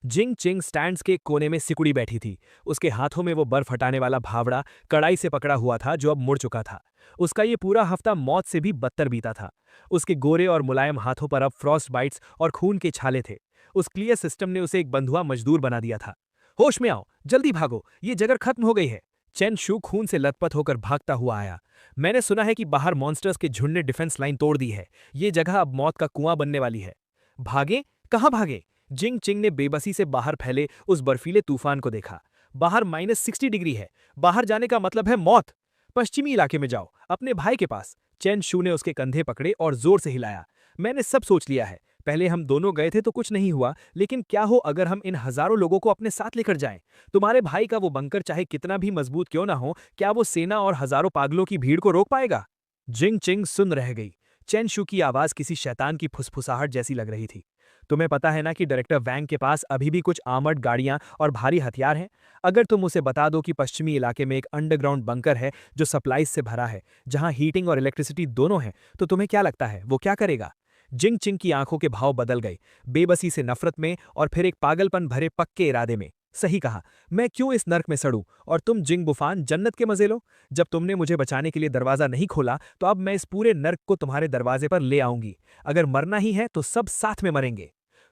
जिंग चिंग स्टैंड्स के कोने में सिकुड़ी बैठी थी। उसके हाथों में वो बर्फ हटाने वाला भावड़ा कड़ाई से पकड़ा हुआ था जो अब मुड़ चुका था। उसका ये पूरा हफ्ता मौत से भी बदतर बीता था। उसके गोरे और मुलायम हाथों पर अब फ्रॉस्ट बाइट्स और खून के छाले थे। उस क्लियर सिस्टम ने उसे एक बंधुआ मजदूर बना दिया था। होश में आओ, जल्दी भागो, ये जगह खत्म हो गई है। चेन शू खून से लथपथ होकर भागता हुआ आया। मैंने सुना है कि बाहर मॉन्स्टर्स के झुंड ने डिफेंस लाइन तोड़ दी है। ये जगह अब मौत का कुआं बनने वाली है। भागे? कहाँ भागे? जिंग चिंग ने बेबसी से बाहर फैले उस बर्फीले तूफान को देखा। बाहर -60 डिग्री है। बाहर जाने का मतलब है मौत। पश्चिमी इलाके में जाओ, अपने भाई के पास। चेन शू ने उसके कंधे पकड़े और जोर से हिलाया। मैंने सब सोच लिया है। पहले हम दोनों गए थे तो कुछ नहीं हुआ, लेकिन क्या हो अगर हम इन हजारों लोगों को अपने साथ लेकर जाएं? तुम्हारे भाई का वो बंकर चाहे कितना भी मजबूत क्यों ना हो, क्या वो सेना और हजारों पागलों की भीड़ को रोक पाएगा? जिंग चिंग सुन रह गई। चेन शू की आवाज किसी शैतान की फुसफुसाहट जैसी लग रही थी। तुम्हें पता है ना कि डायरेक्टर वैंग के पास अभी भी कुछ आर्मर्ड गाड़ियां और भारी हथियार हैं? अगर तुम उसे बता दो कि पश्चिमी इलाके में एक अंडरग्राउंड बंकर है जो सप्लाईज से भरा है, जहां हीटिंग और इलेक्ट्रिसिटी दोनों हैं, तो तुम्हें क्या लगता है वो क्या करेगा? जिंग चिंग की आंखों के भाव बदल गए, बेबसी से नफरत में और फिर एक पागलपन भरे पक्के इरादे में। सही कहा, मैं क्यों इस नर्क में सड़ूं और तुम जिंग बुफान जन्नत के मजे लो। जब तुमने मुझे बचाने के लिए दरवाजा नहीं खोला तो अब मैं इस पूरे नर्क को तुम्हारे दरवाजे पर ले आऊंगी। अगर मरना ही है तो सब साथ में मरेंगे।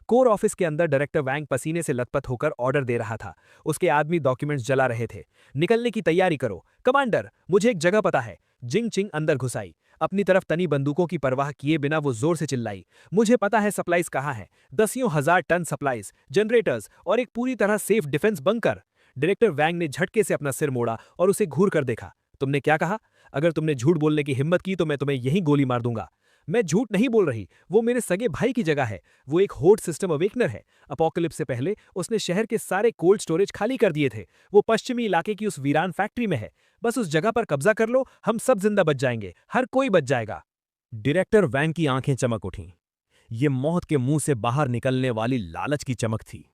कोर ऑफिस के अंदर डायरेक्टर वैंग पसीने से लथपथ होकर ऑर्डर दे रहा था। उसके आदमी डॉक्यूमेंट्स जला रहे थे। निकलने की तैयारी करो कमांडर, मुझे एक जगह पता है। जिंग चिंग अंदर घुसाई। अपनी तरफ तनी बंदूकों की परवाह किए बिना वो जोर से चिल्लाई, मुझे पता है सप्लाईज कहाँ है। दसियों हजार टन सप्लाईज, जनरेटर्स और एक पूरी तरह सेफ डिफेंस बंकर। डायरेक्टर वैंग ने झटके से अपना सिर मोड़ा और उसे घूर कर देखा। तुमने क्या कहा? अगर तुमने झूठ बोलने की हिम्मत की तो मैं तुम्हें यहीं गोली मार दूंगा। मैं झूठ नहीं बोल रही, वो मेरे सगे भाई की जगह है। वो एक होर्ड सिस्टम अवेकनर है। अपोकलिप्स से पहले उसने शहर के सारे कोल्ड स्टोरेज खाली कर दिए थे। वो पश्चिमी इलाके की उस वीरान फैक्ट्री में है। बस उस जगह पर कब्जा कर लो, हम सब जिंदा बच जाएंगे, हर कोई बच जाएगा। डायरेक्टर वैंग की आंखें चमक उठीं। ये मौत के मुंह से बाहर निकलने वाली लालच की चमक थी।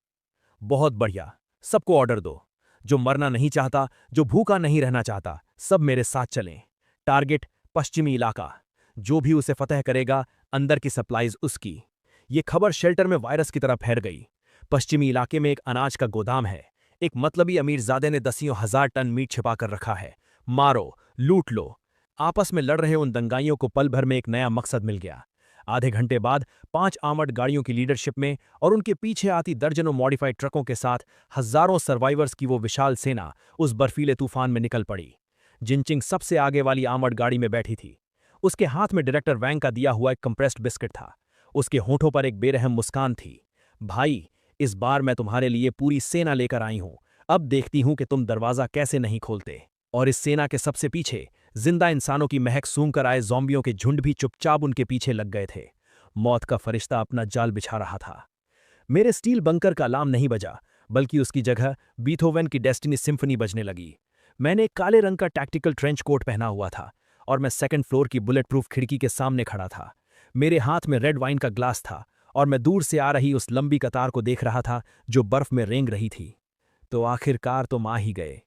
बहुत बढ़िया, सबको ऑर्डर दो। जो मरना नहीं चाहता, जो भूखा नहीं रहना चाहता, सब मेरे साथ चलें। टारगेट पश्चिमी इलाका। जो भी उसे फतह करेगा, अंदर की सप्लाईज उसकी। ये खबर शेल्टर में वायरस की तरह फैल गई। पश्चिमी इलाके में एक अनाज का गोदाम है। एक मतलबी अमीरजादे ने दसियों हजार टन मीट छिपा कर रखा है। मारो, लूट लो। आपस में लड़ रहे उन दंगाइयों को पल भर में एक नया मकसद मिल गया। आधे घंटे बाद 5 आर्मर्ड गाड़ियों की लीडरशिप में और उनके पीछे आती दर्जनों मॉडिफाइड ट्रकों के साथ हजारों सर्वाइवर्स की वो विशाल सेना उस बर्फीले तूफान में निकल पड़ी। जिनचिंग सबसे आगे वाली आर्मर्ड गाड़ी में बैठी थी। उसके हाथ में डायरेक्टर वैंग का दिया हुआ एक कंप्रेस्ड बिस्किट था। उसके होठों पर एक बेरहम मुस्कान थी। भाई, इस बार मैं तुम्हारे लिए पूरी सेना लेकर आई हूं। अब देखती हूं कि तुम दरवाजा कैसे नहीं खोलते। और इस सेना के सबसे पीछे जिंदा इंसानों की महक सूंघ कर आए ज़ॉम्बियों के झुंड भी चुपचाप उनके पीछे लग गए थे। मौत का फरिश्ता अपना जाल बिछा रहा था। मेरे स्टील बंकर का अलार्म नहीं बजा, बल्कि उसकी जगह बीथोवन की डेस्टिनी सिम्फनी बजने लगी। मैंने एक काले रंग का टैक्टिकल ट्रेंच कोट पहना हुआ था और मैं सेकंड फ्लोर की बुलेट प्रूफ खिड़की के सामने खड़ा था। मेरे हाथ में रेड वाइन का ग्लास था और मैं दूर से आ रही उस लंबी कतार को देख रहा था जो बर्फ में रेंग रही थी। तो आखिरकार तुम आ ही गए।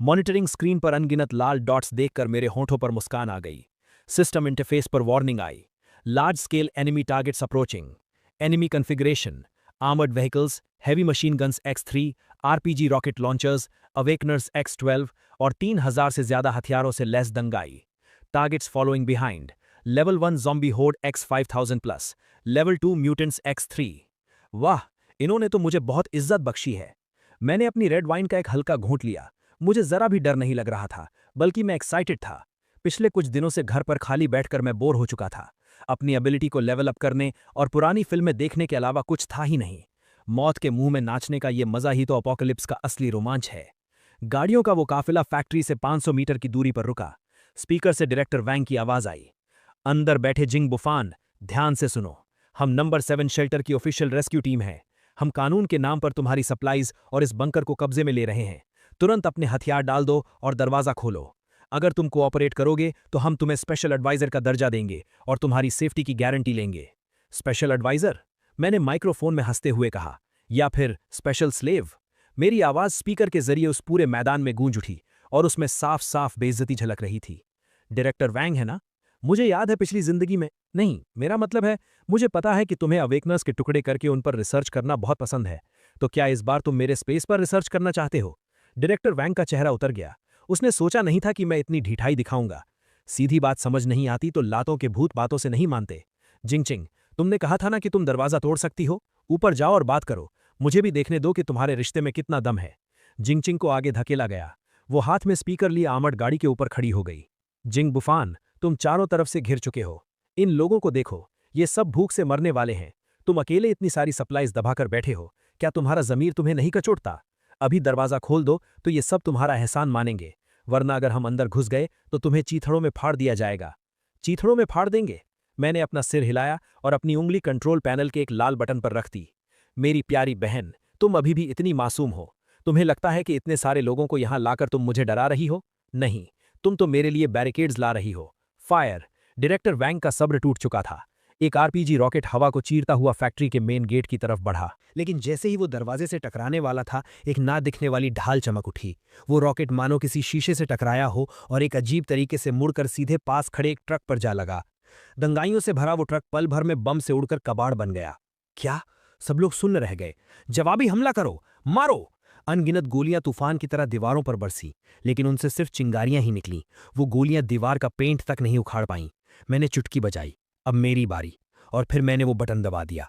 मॉनिटरिंग स्क्रीन पर अनगिनत लाल डॉट्स देखकर मेरे होठों पर मुस्कान आ गई। सिस्टम इंटरफेस पर वार्निंग आई, large scale enemy targets approaching, enemy configuration, armoured vehicles, heavy machine guns X3, RPG rocket launchers, awakeners X12 और 3000 से ज्यादा हथियारों से लैस दंगाई। Targets following behind, level 1 zombie horde X 5000 plus, level 2 mutants X3। वाह, इन्होंने तो मुझे बहुत इज्जत बख्शी है। मैंने अपनी रेड वाइन का एक हल्का घूंट लिया। मुझे जरा भी डर नहीं लग रहा था, बल्कि मैं एक्साइटेड था। पिछले कुछ दिनों से घर पर खाली बैठकर मैं बोर हो चुका था। अपनी एबिलिटी को लेवल अप करने और पुरानी फिल्में देखने के अलावा कुछ था ही नहीं। मौत के मुंह में नाचने का ये मजा ही तो अपोकलिप्स का असली रोमांच है। गाड़ियों का वो काफिला फैक्ट्री से 500 मीटर की दूरी पर रुका। स्पीकर से डायरेक्टर वैंग की आवाज आई। अंदर बैठे जिंग बुफान, ध्यान से सुनो। हम नंबर 7 शेल्टर की ऑफिशियल रेस्क्यू टीम है। हम कानून के नाम पर तुम्हारी सप्लाईज और इस बंकर को कब्जे में ले रहे हैं। तुरंत अपने हथियार डाल दो और दरवाजा खोलो। अगर तुम कोऑपरेट करोगे तो हम तुम्हें स्पेशल एडवाइजर का दर्जा देंगे और तुम्हारी सेफ्टी की गारंटी लेंगे। Special adviser? मैंने माइक्रोफोन में हंसते हुए कहा। या फिर स्पेशल स्लेव? मेरी आवाज स्पीकर के जरिए उस पूरे मैदान में गूंज उठी और उसमें साफ साफ बेइज्जती झलक रही थी। डायरेक्टर वैंग है ना? मुझे याद है पिछली जिंदगी में। नहीं, मेरा मतलब है, मुझे पता है कि तुम्हें अवेकनर्स के टुकड़े करके उन पर रिसर्च करना बहुत पसंद है। तो क्या इस बार तुम मेरे स्पेस पर रिसर्च करना चाहते हो? डायरेक्टर वैंग का चेहरा उतर गया। उसने सोचा नहीं था कि मैं इतनी ढिठाई दिखाऊंगा। सीधी बात समझ नहीं आती तो लातों के भूत बातों से नहीं मानते। जिंगचिंग, तुमने कहा था ना कि तुम दरवाजा तोड़ सकती हो। ऊपर जाओ और बात करो। मुझे भी देखने दो कि तुम्हारे रिश्ते में कितना दम है। जिंगचिंग को आगे धकेला गया। वो हाथ में स्पीकर लिए आर्मर्ड गाड़ी के ऊपर खड़ी हो गई। जिंग बुफान, तुम चारों तरफ से घिर चुके हो। इन लोगों को देखो, ये सब भूख से मरने वाले हैं। तुम अकेले इतनी सारी सप्लाईज दबाकर बैठे हो। क्या तुम्हारा जमीर तुम्हें नहीं कचोटता? अभी दरवाजा खोल दो तो ये सब तुम्हारा एहसान मानेंगे, वरना अगर हम अंदर घुस गए तो तुम्हें चीथड़ों में फाड़ दिया जाएगा। चीथड़ों में फाड़ देंगे? मैंने अपना सिर हिलाया और अपनी उंगली कंट्रोल पैनल के एक लाल बटन पर रख दी। मेरी प्यारी बहन, तुम अभी भी इतनी मासूम हो। तुम्हें लगता है कि इतने सारे लोगों को यहां लाकर तुम मुझे डरा रही हो? नहीं, तुम तो मेरे लिए बैरिकेड्स ला रही हो। फायर! डायरेक्टर वैंग का सब्र टूट चुका था। एक आरपीजी रॉकेट हवा को चीरता हुआ फैक्ट्री के मेन गेट की तरफ बढ़ा, लेकिन जैसे ही वो दरवाजे से टकराने वाला था, एक ना दिखने वाली ढाल चमक उठी। वो रॉकेट मानो किसी शीशे से टकराया हो और एक अजीब तरीके से मुड़कर सीधे पास खड़े एक ट्रक पर जा लगा। दंगाइयों से भरा वो ट्रक पल भर में बम से उड़कर कबाड़ बन गया। क्या? सब लोग सुन्न रह गए। जवाबी हमला करो, मारो! अनगिनत गोलियां तूफान की तरह दीवारों पर बरसी, लेकिन उनसे सिर्फ चिंगारियां ही निकलीं। वो गोलियां दीवार का पेंट तक नहीं उखाड़ पाईं। मैंने चुटकी बजाई, अब मेरी बारी, और फिर मैंने वो बटन दबा दिया।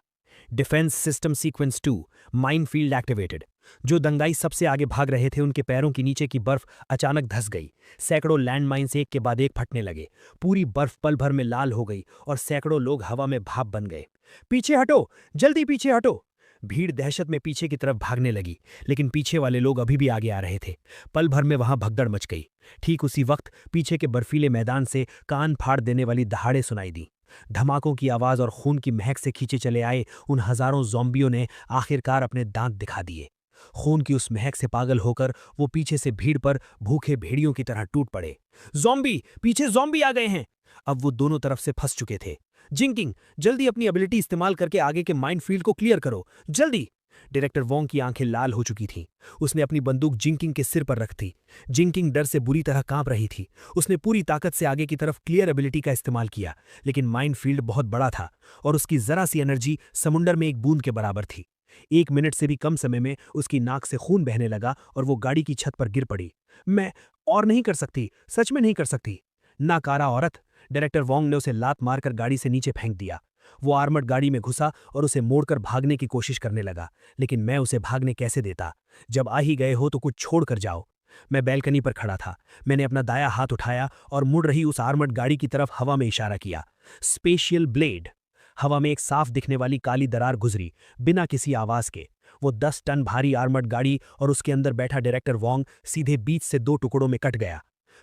Defence system sequence 2, mine field activated. जो दंगाई सबसे आगे भाग रहे थे उनके पैरों के नीचे की बर्फ अचानक धंस गई। सैकड़ों लैंडमाइंस एक के बाद एक फटने लगे। पूरी बर्फ पल भर में लाल हो गई और सैकड़ों लोग हवा में भाप बन गए। पीछे हटो, जल्दी पीछे हटो! भीड़ दहशत में पीछे की तरफ भागने लगी, लेकिन पीछे वाले लोग अभी भी आगे आ रहे थे। पल भर में वहां भगदड़ मच गई। ठीक उसी वक्त पीछे के बर्फीले मैदान से कान फाड़ देने वाली दहाड़े सुनाई दी। धमाकों की आवाज और खून की महक से खींचे चले आए उन हजारों ज़ॉम्बियों ने आखिरकार अपने दांत दिखा दिए। खून की उस महक से पागल होकर वो पीछे से भीड़ पर भूखे भेड़ियों की तरह टूट पड़े। ज़ॉम्बी! पीछे ज़ॉम्बी आ गए हैं! अब वो दोनों तरफ से फंस चुके थे। जिंकिंग, जल्दी अपनी एबिलिटी इस्तेमाल करके आगे के माइनफील्ड को क्लियर करो, जल्दी! डायरेक्टर वोंग की आंखें लाल हो चुकी थीं। उसने अपनी बंदूक जिंकिंग के सिर पर रख दी। जिंकिंग डर से बुरी तरह कांप रही थी। उसने पूरी ताकत से आगे की तरफ क्लियर एबिलिटी का इस्तेमाल किया, लेकिन माइनफील्ड बहुत बड़ा था और उसकी जरा सी एनर्जी समुंदर में एक बूंद के बराबर थी। 1 मिनट से भी कम समय में उसकी नाक से खून बहने लगा और वो गाड़ी की छत पर गिर पड़ी। मैं और नहीं कर सकती, सच में नहीं कर सकती। नाकारा औरत! डायरेक्टर वोंग ने उसे लात मारकर गाड़ी से नीचे फेंक दिया। वो आर्मर्ड गाड़ी में घुसा और उसे मोड़कर भागने की कोशिश करने लगा, लेकिन मैं उसे भागने कैसे देता? जब आ ही गए हो तो कुछ छोड़ कर जाओ। मैं बैल्कनी पर खड़ा था। मैंने अपना दाया हाथ उठाया और मुड़ रही उस आर्मर्ड गाड़ी की तरफ हवा में इशारा किया। Spatial blade! हवा में एक साफ दिखने वाली काली दरार गुजरी, बिना किसी आवाज के। वो 10 टन भारी आर्मर्ड गाड़ी और उसके अंदर बैठा डायरेक्टर वोंग सीधे बीच से 2 टुकड़ों में कट गया।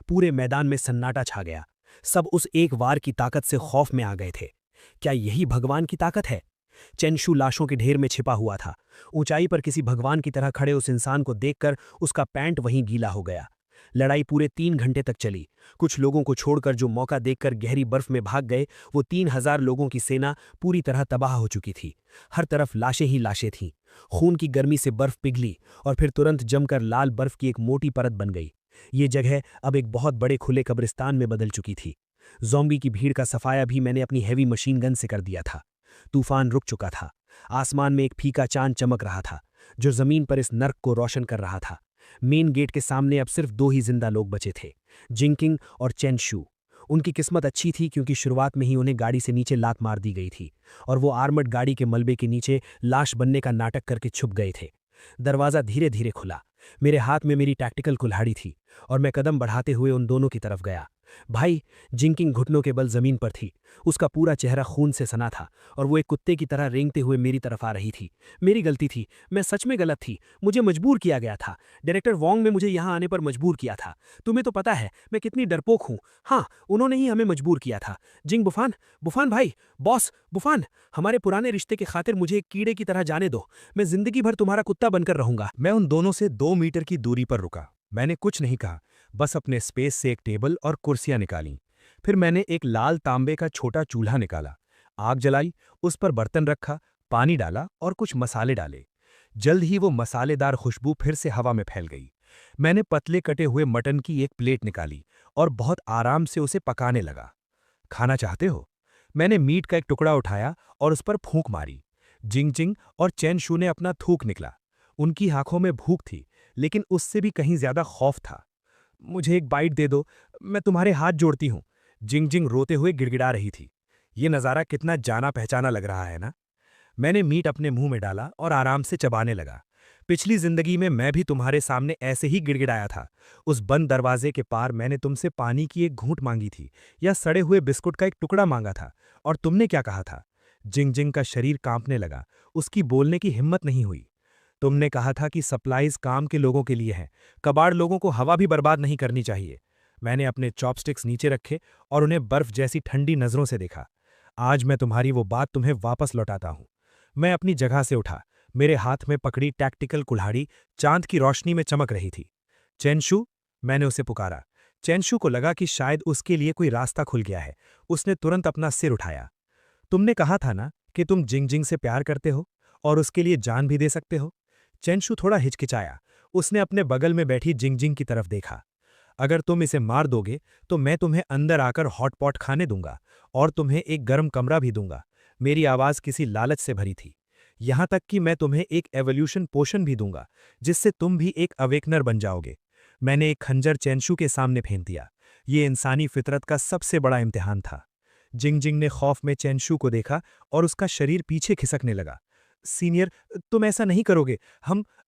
पूरे मैदान में सन्नाटा छा गया। सब उस एक वार की ताकत से खौफ में आ गए थे। क्या यही भगवान की ताकत है? चेंशू लाशों के ढेर में छिपा हुआ था। ऊंचाई पर किसी भगवान की तरह खड़े उस इंसान को देखकर उसका पैंट वहीं गीला हो गया। लड़ाई पूरे 3 घंटे तक चली। कुछ लोगों को छोड़कर जो मौका देखकर गहरी बर्फ में भाग गए, वो 3000 लोगों की सेना पूरी तरह तबाह हो चुकी थी। हर तरफ लाशें ही लाशें थीं। खून की गर्मी से बर्फ पिघली और फिर तुरंत जमकर लाल बर्फ की एक मोटी परत बन गई। ये जगह अब एक बहुत बड़े खुले कब्रिस्तान में बदल चुकी थी। ज़ॉम्बी की भीड़ का सफाया भी मैंने अपनी हैवी मशीन गन से कर दिया था। तूफान रुक चुका था। आसमान में एक फीका चांद चमक रहा था, जो जमीन पर इस नर्क को रोशन कर रहा था। मेन गेट के सामने अब सिर्फ 2 ही जिंदा लोग बचे थे, जिंकिंग और चेंशू। उनकी किस्मत अच्छी थी क्योंकि शुरुआत में ही उन्हें गाड़ी से नीचे लात मार दी गई थी और वो आर्मर्ड गाड़ी के मलबे के नीचे लाश बनने का नाटक करके छुप गए थे। दरवाज़ा धीरे धीरे खुला। मेरे हाथ में मेरी टैक्टिकल कुल्हाड़ी थी और मैं कदम बढ़ाते हुए उन दोनों की तरफ गया। भाई, जिंकिंग घुटनों के बल जमीन पर थी। उसका पूरा चेहरा खून से सना था और वो एक कुत्ते की तरह रेंगते हुए मेरी तरफ आ रही थी। मेरी गलती थी, मैं सच में गलत थी। मुझे मजबूर किया गया था। डायरेक्टर वोंग ने मुझे यहाँ आने पर मजबूर किया था। तुम्हें तो पता है मैं कितनी डरपोक हूँ। हाँ, उन्होंने ही हमें मजबूर किया था। जिंग बुफान, बुफान भाई, बॉस बुफान, हमारे पुराने रिश्ते की खातिर मुझे एक कीड़े की तरह जाने दो। मैं जिंदगी भर तुम्हारा कुत्ता बनकर रहूंगा। मैं उन दोनों से 2 मीटर की दूरी पर रुका। मैंने कुछ नहीं कहा, बस अपने स्पेस से एक टेबल और कुर्सियां निकालीं। फिर मैंने एक लाल तांबे का छोटा चूल्हा निकाला, आग जलाई, उस पर बर्तन रखा, पानी डाला और कुछ मसाले डाले। जल्द ही वो मसालेदार खुशबू फिर से हवा में फैल गई। मैंने पतले कटे हुए मटन की एक प्लेट निकाली और बहुत आराम से उसे पकाने लगा। खाना चाहते हो? मैंने मीट का एक टुकड़ा उठाया और उस पर फूंक मारी। जिंग-जिंग और चेन-शू ने अपना थूक निकला। उनकी आंखों में भूख थी, लेकिन उससे भी कहीं ज्यादा खौफ था। मुझे एक बाइट दे दो, मैं तुम्हारे हाथ जोड़ती हूं। जिंग-जिंग रोते हुए गिड़गिड़ा रही थी। ये नज़ारा कितना जाना पहचाना लग रहा है ना? मैंने मीट अपने मुंह में डाला और आराम से चबाने लगा। पिछली जिंदगी में मैं भी तुम्हारे सामने ऐसे ही गिड़गिड़ाया था। उस बंद दरवाजे के पार मैंने तुमसे पानी की एक घूंट मांगी थी या सड़े हुए बिस्कुट का एक टुकड़ा मांगा था, और तुमने क्या कहा था? जिंग-जिंग का शरीर कांपने लगा। उसकी बोलने की हिम्मत नहीं हुई। तुमने कहा था कि सप्लाईज काम के लोगों के लिए हैं, कबाड़ लोगों को हवा भी बर्बाद नहीं करनी चाहिए। मैंने अपने चॉपस्टिक्स नीचे रखे और उन्हें बर्फ जैसी ठंडी नजरों से देखा। आज मैं तुम्हारी वो बात तुम्हें वापस लौटाता हूं। मैं अपनी जगह से उठा। मेरे हाथ में पकड़ी टैक्टिकल कुल्हाड़ी चांद की रोशनी में चमक रही थी। चेनशू, मैंने उसे पुकारा। चेनशू को लगा कि शायद उसके लिए कोई रास्ता खुल गया है। उसने तुरंत अपना सिर उठाया। तुमने कहा था ना कि तुम जिंग-जिंग से प्यार करते हो और उसके लिए जान भी दे सकते हो? चेनशू थोड़ा हिचकिचाया। उसने अपने बगल में बैठी जिंग-जिंग की तरफ देखा। अगर तुम इसे मार दोगे तो मैं तुम्हें अंदर आकर हॉट पॉट खाने दूंगा और तुम्हें एक गर्म कमरा भी दूंगा। मेरी आवाज किसी लालच से भरी थी। यहां तक कि मैं तुम्हें एक एवोल्यूशन पोशन भी दूंगा, जिससे तुम भी एक अवेकनर बन जाओगे। मैंने एक खंजर चेनशू के सामने फेंक दिया। ये इंसानी फितरत का सबसे बड़ा इम्तिहान था। जिंग-जिंग ने खौफ में चेनशू को देखा और उसका शरीर पीछे खिसकने लगा। सीनियर, तुम ऐसा नहीं करोगे।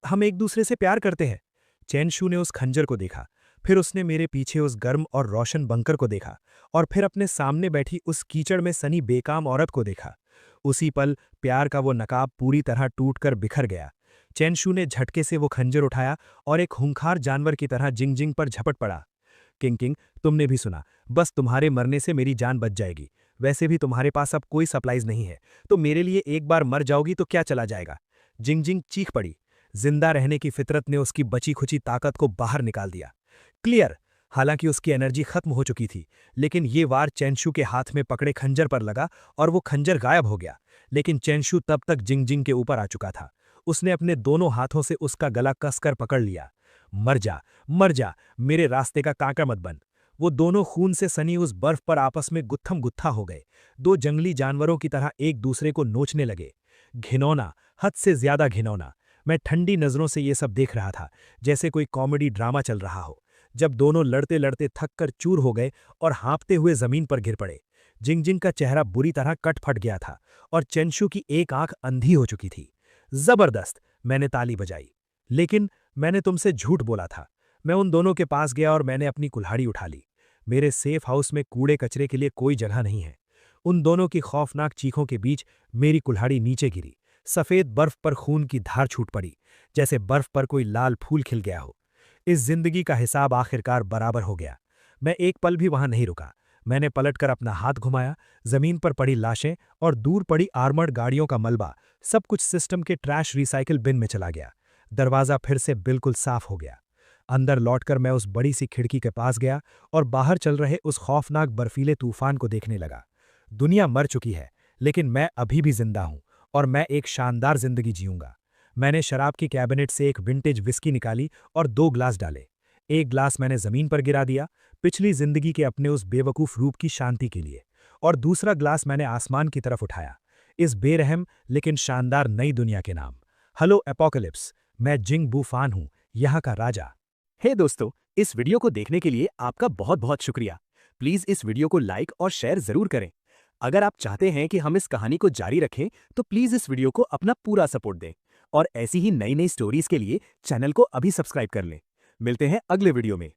हम एक दूसरे से प्यार करते हैं। चेनशू ने उस खंजर को देखा, फिर उसने मेरे पीछे उस गर्म और रोशन बंकर को देखा और फिर अपने सामने बैठी उस कीचड़ में सनी बेकाम औरत को देखा। उसी पल प्यार का वो नकाब पूरी तरह टूटकर बिखर गया। चेनशू ने झटके से वो खंजर उठाया और एक खूंखार जानवर की तरह जिंग-जिंग पर झपट पड़ा। किंग, तुमने भी सुना, बस तुम्हारे मरने से मेरी जान बच जाएगी। वैसे भी तुम्हारे पास अब कोई सप्लाईज नहीं है, तो मेरे लिए एक बार मर जाओगी तो क्या चला जाएगा? जिंग-जिंग चीख पड़ी। जिंदा रहने की फितरत ने उसकी बची खुची ताकत को बाहर निकाल दिया। क्लियर। हालांकि उसकी एनर्जी खत्म हो चुकी थी, लेकिन ये वार चेनशू के हाथ में पकड़े खंजर पर लगा और वो खंजर गायब हो गया। लेकिन चेनशू तब तक जिंग-जिंग के ऊपर आ चुका था। उसने अपने दोनों हाथों से उसका गला कसकर पकड़ लिया। मर जा, मेरे रास्ते का कांटा मत बन। वो दोनों खून से सनी उस बर्फ पर आपस में गुत्थम गुत्था हो गए। दो जंगली जानवरों की तरह एक दूसरे को नोचने लगे। घिनौना, हद से ज्यादा घिनौना। मैं ठंडी नजरों से ये सब देख रहा था, जैसे कोई कॉमेडी ड्रामा चल रहा हो। जब दोनों लड़ते लड़ते थक कर चूर हो गए और हाँपते हुए जमीन पर गिर पड़े। जिंग-जिंग का चेहरा बुरी तरह कट फट गया था और चेनशू की एक आंख अंधी हो चुकी थी। जबरदस्त, मैंने ताली बजाई। लेकिन मैंने तुमसे झूठ बोला था। मैं उन दोनों के पास गया और मैंने अपनी कुल्हाड़ी उठा ली। मेरे सेफ हाउस में कूड़े कचरे के लिए कोई जगह नहीं है। उन दोनों की खौफनाक चीखों के बीच मेरी कुल्हाड़ी नीचे गिरी। सफेद बर्फ पर खून की धार छूट पड़ी, जैसे बर्फ पर कोई लाल फूल खिल गया हो। इस जिंदगी का हिसाब आखिरकार बराबर हो गया। मैं एक पल भी वहां नहीं रुका। मैंने पलटकर अपना हाथ घुमाया। जमीन पर पड़ी लाशें और दूर पड़ी आर्मर्ड गाड़ियों का मलबा, सब कुछ सिस्टम के ट्रैश रिसाइकिल बिन में चला गया। दरवाजा फिर से बिल्कुल साफ हो गया। अंदर लौटकर मैं उस बड़ी सी खिड़की के पास गया और बाहर चल रहे उस खौफनाक बर्फीले तूफान को देखने लगा। दुनिया मर चुकी है, लेकिन मैं अभी भी जिंदा हूं और मैं एक शानदार जिंदगी जीऊंगा। मैंने शराब की कैबिनेट से एक विंटेज विस्की निकाली और 2 ग्लास डाले। एक ग्लास मैंने जमीन पर गिरा दिया, पिछली जिंदगी के अपने उस बेवकूफ रूप की शांति के लिए, और दूसरा ग्लास मैंने आसमान की तरफ उठाया, इस बेरहम लेकिन शानदार नई दुनिया के नाम। हेलो एपोकलिप्स, मैं जिंग बुफान हूं, यहाँ का राजा। हे दोस्तों, इस वीडियो को देखने के लिए आपका बहुत बहुत शुक्रिया। प्लीज इस वीडियो को लाइक और शेयर जरूर करें। अगर आप चाहते हैं कि हम इस कहानी को जारी रखें तो प्लीज इस वीडियो को अपना पूरा सपोर्ट दें और ऐसी ही नई नई स्टोरीज के लिए चैनल को अभी सब्सक्राइब कर लें। मिलते हैं अगले वीडियो में।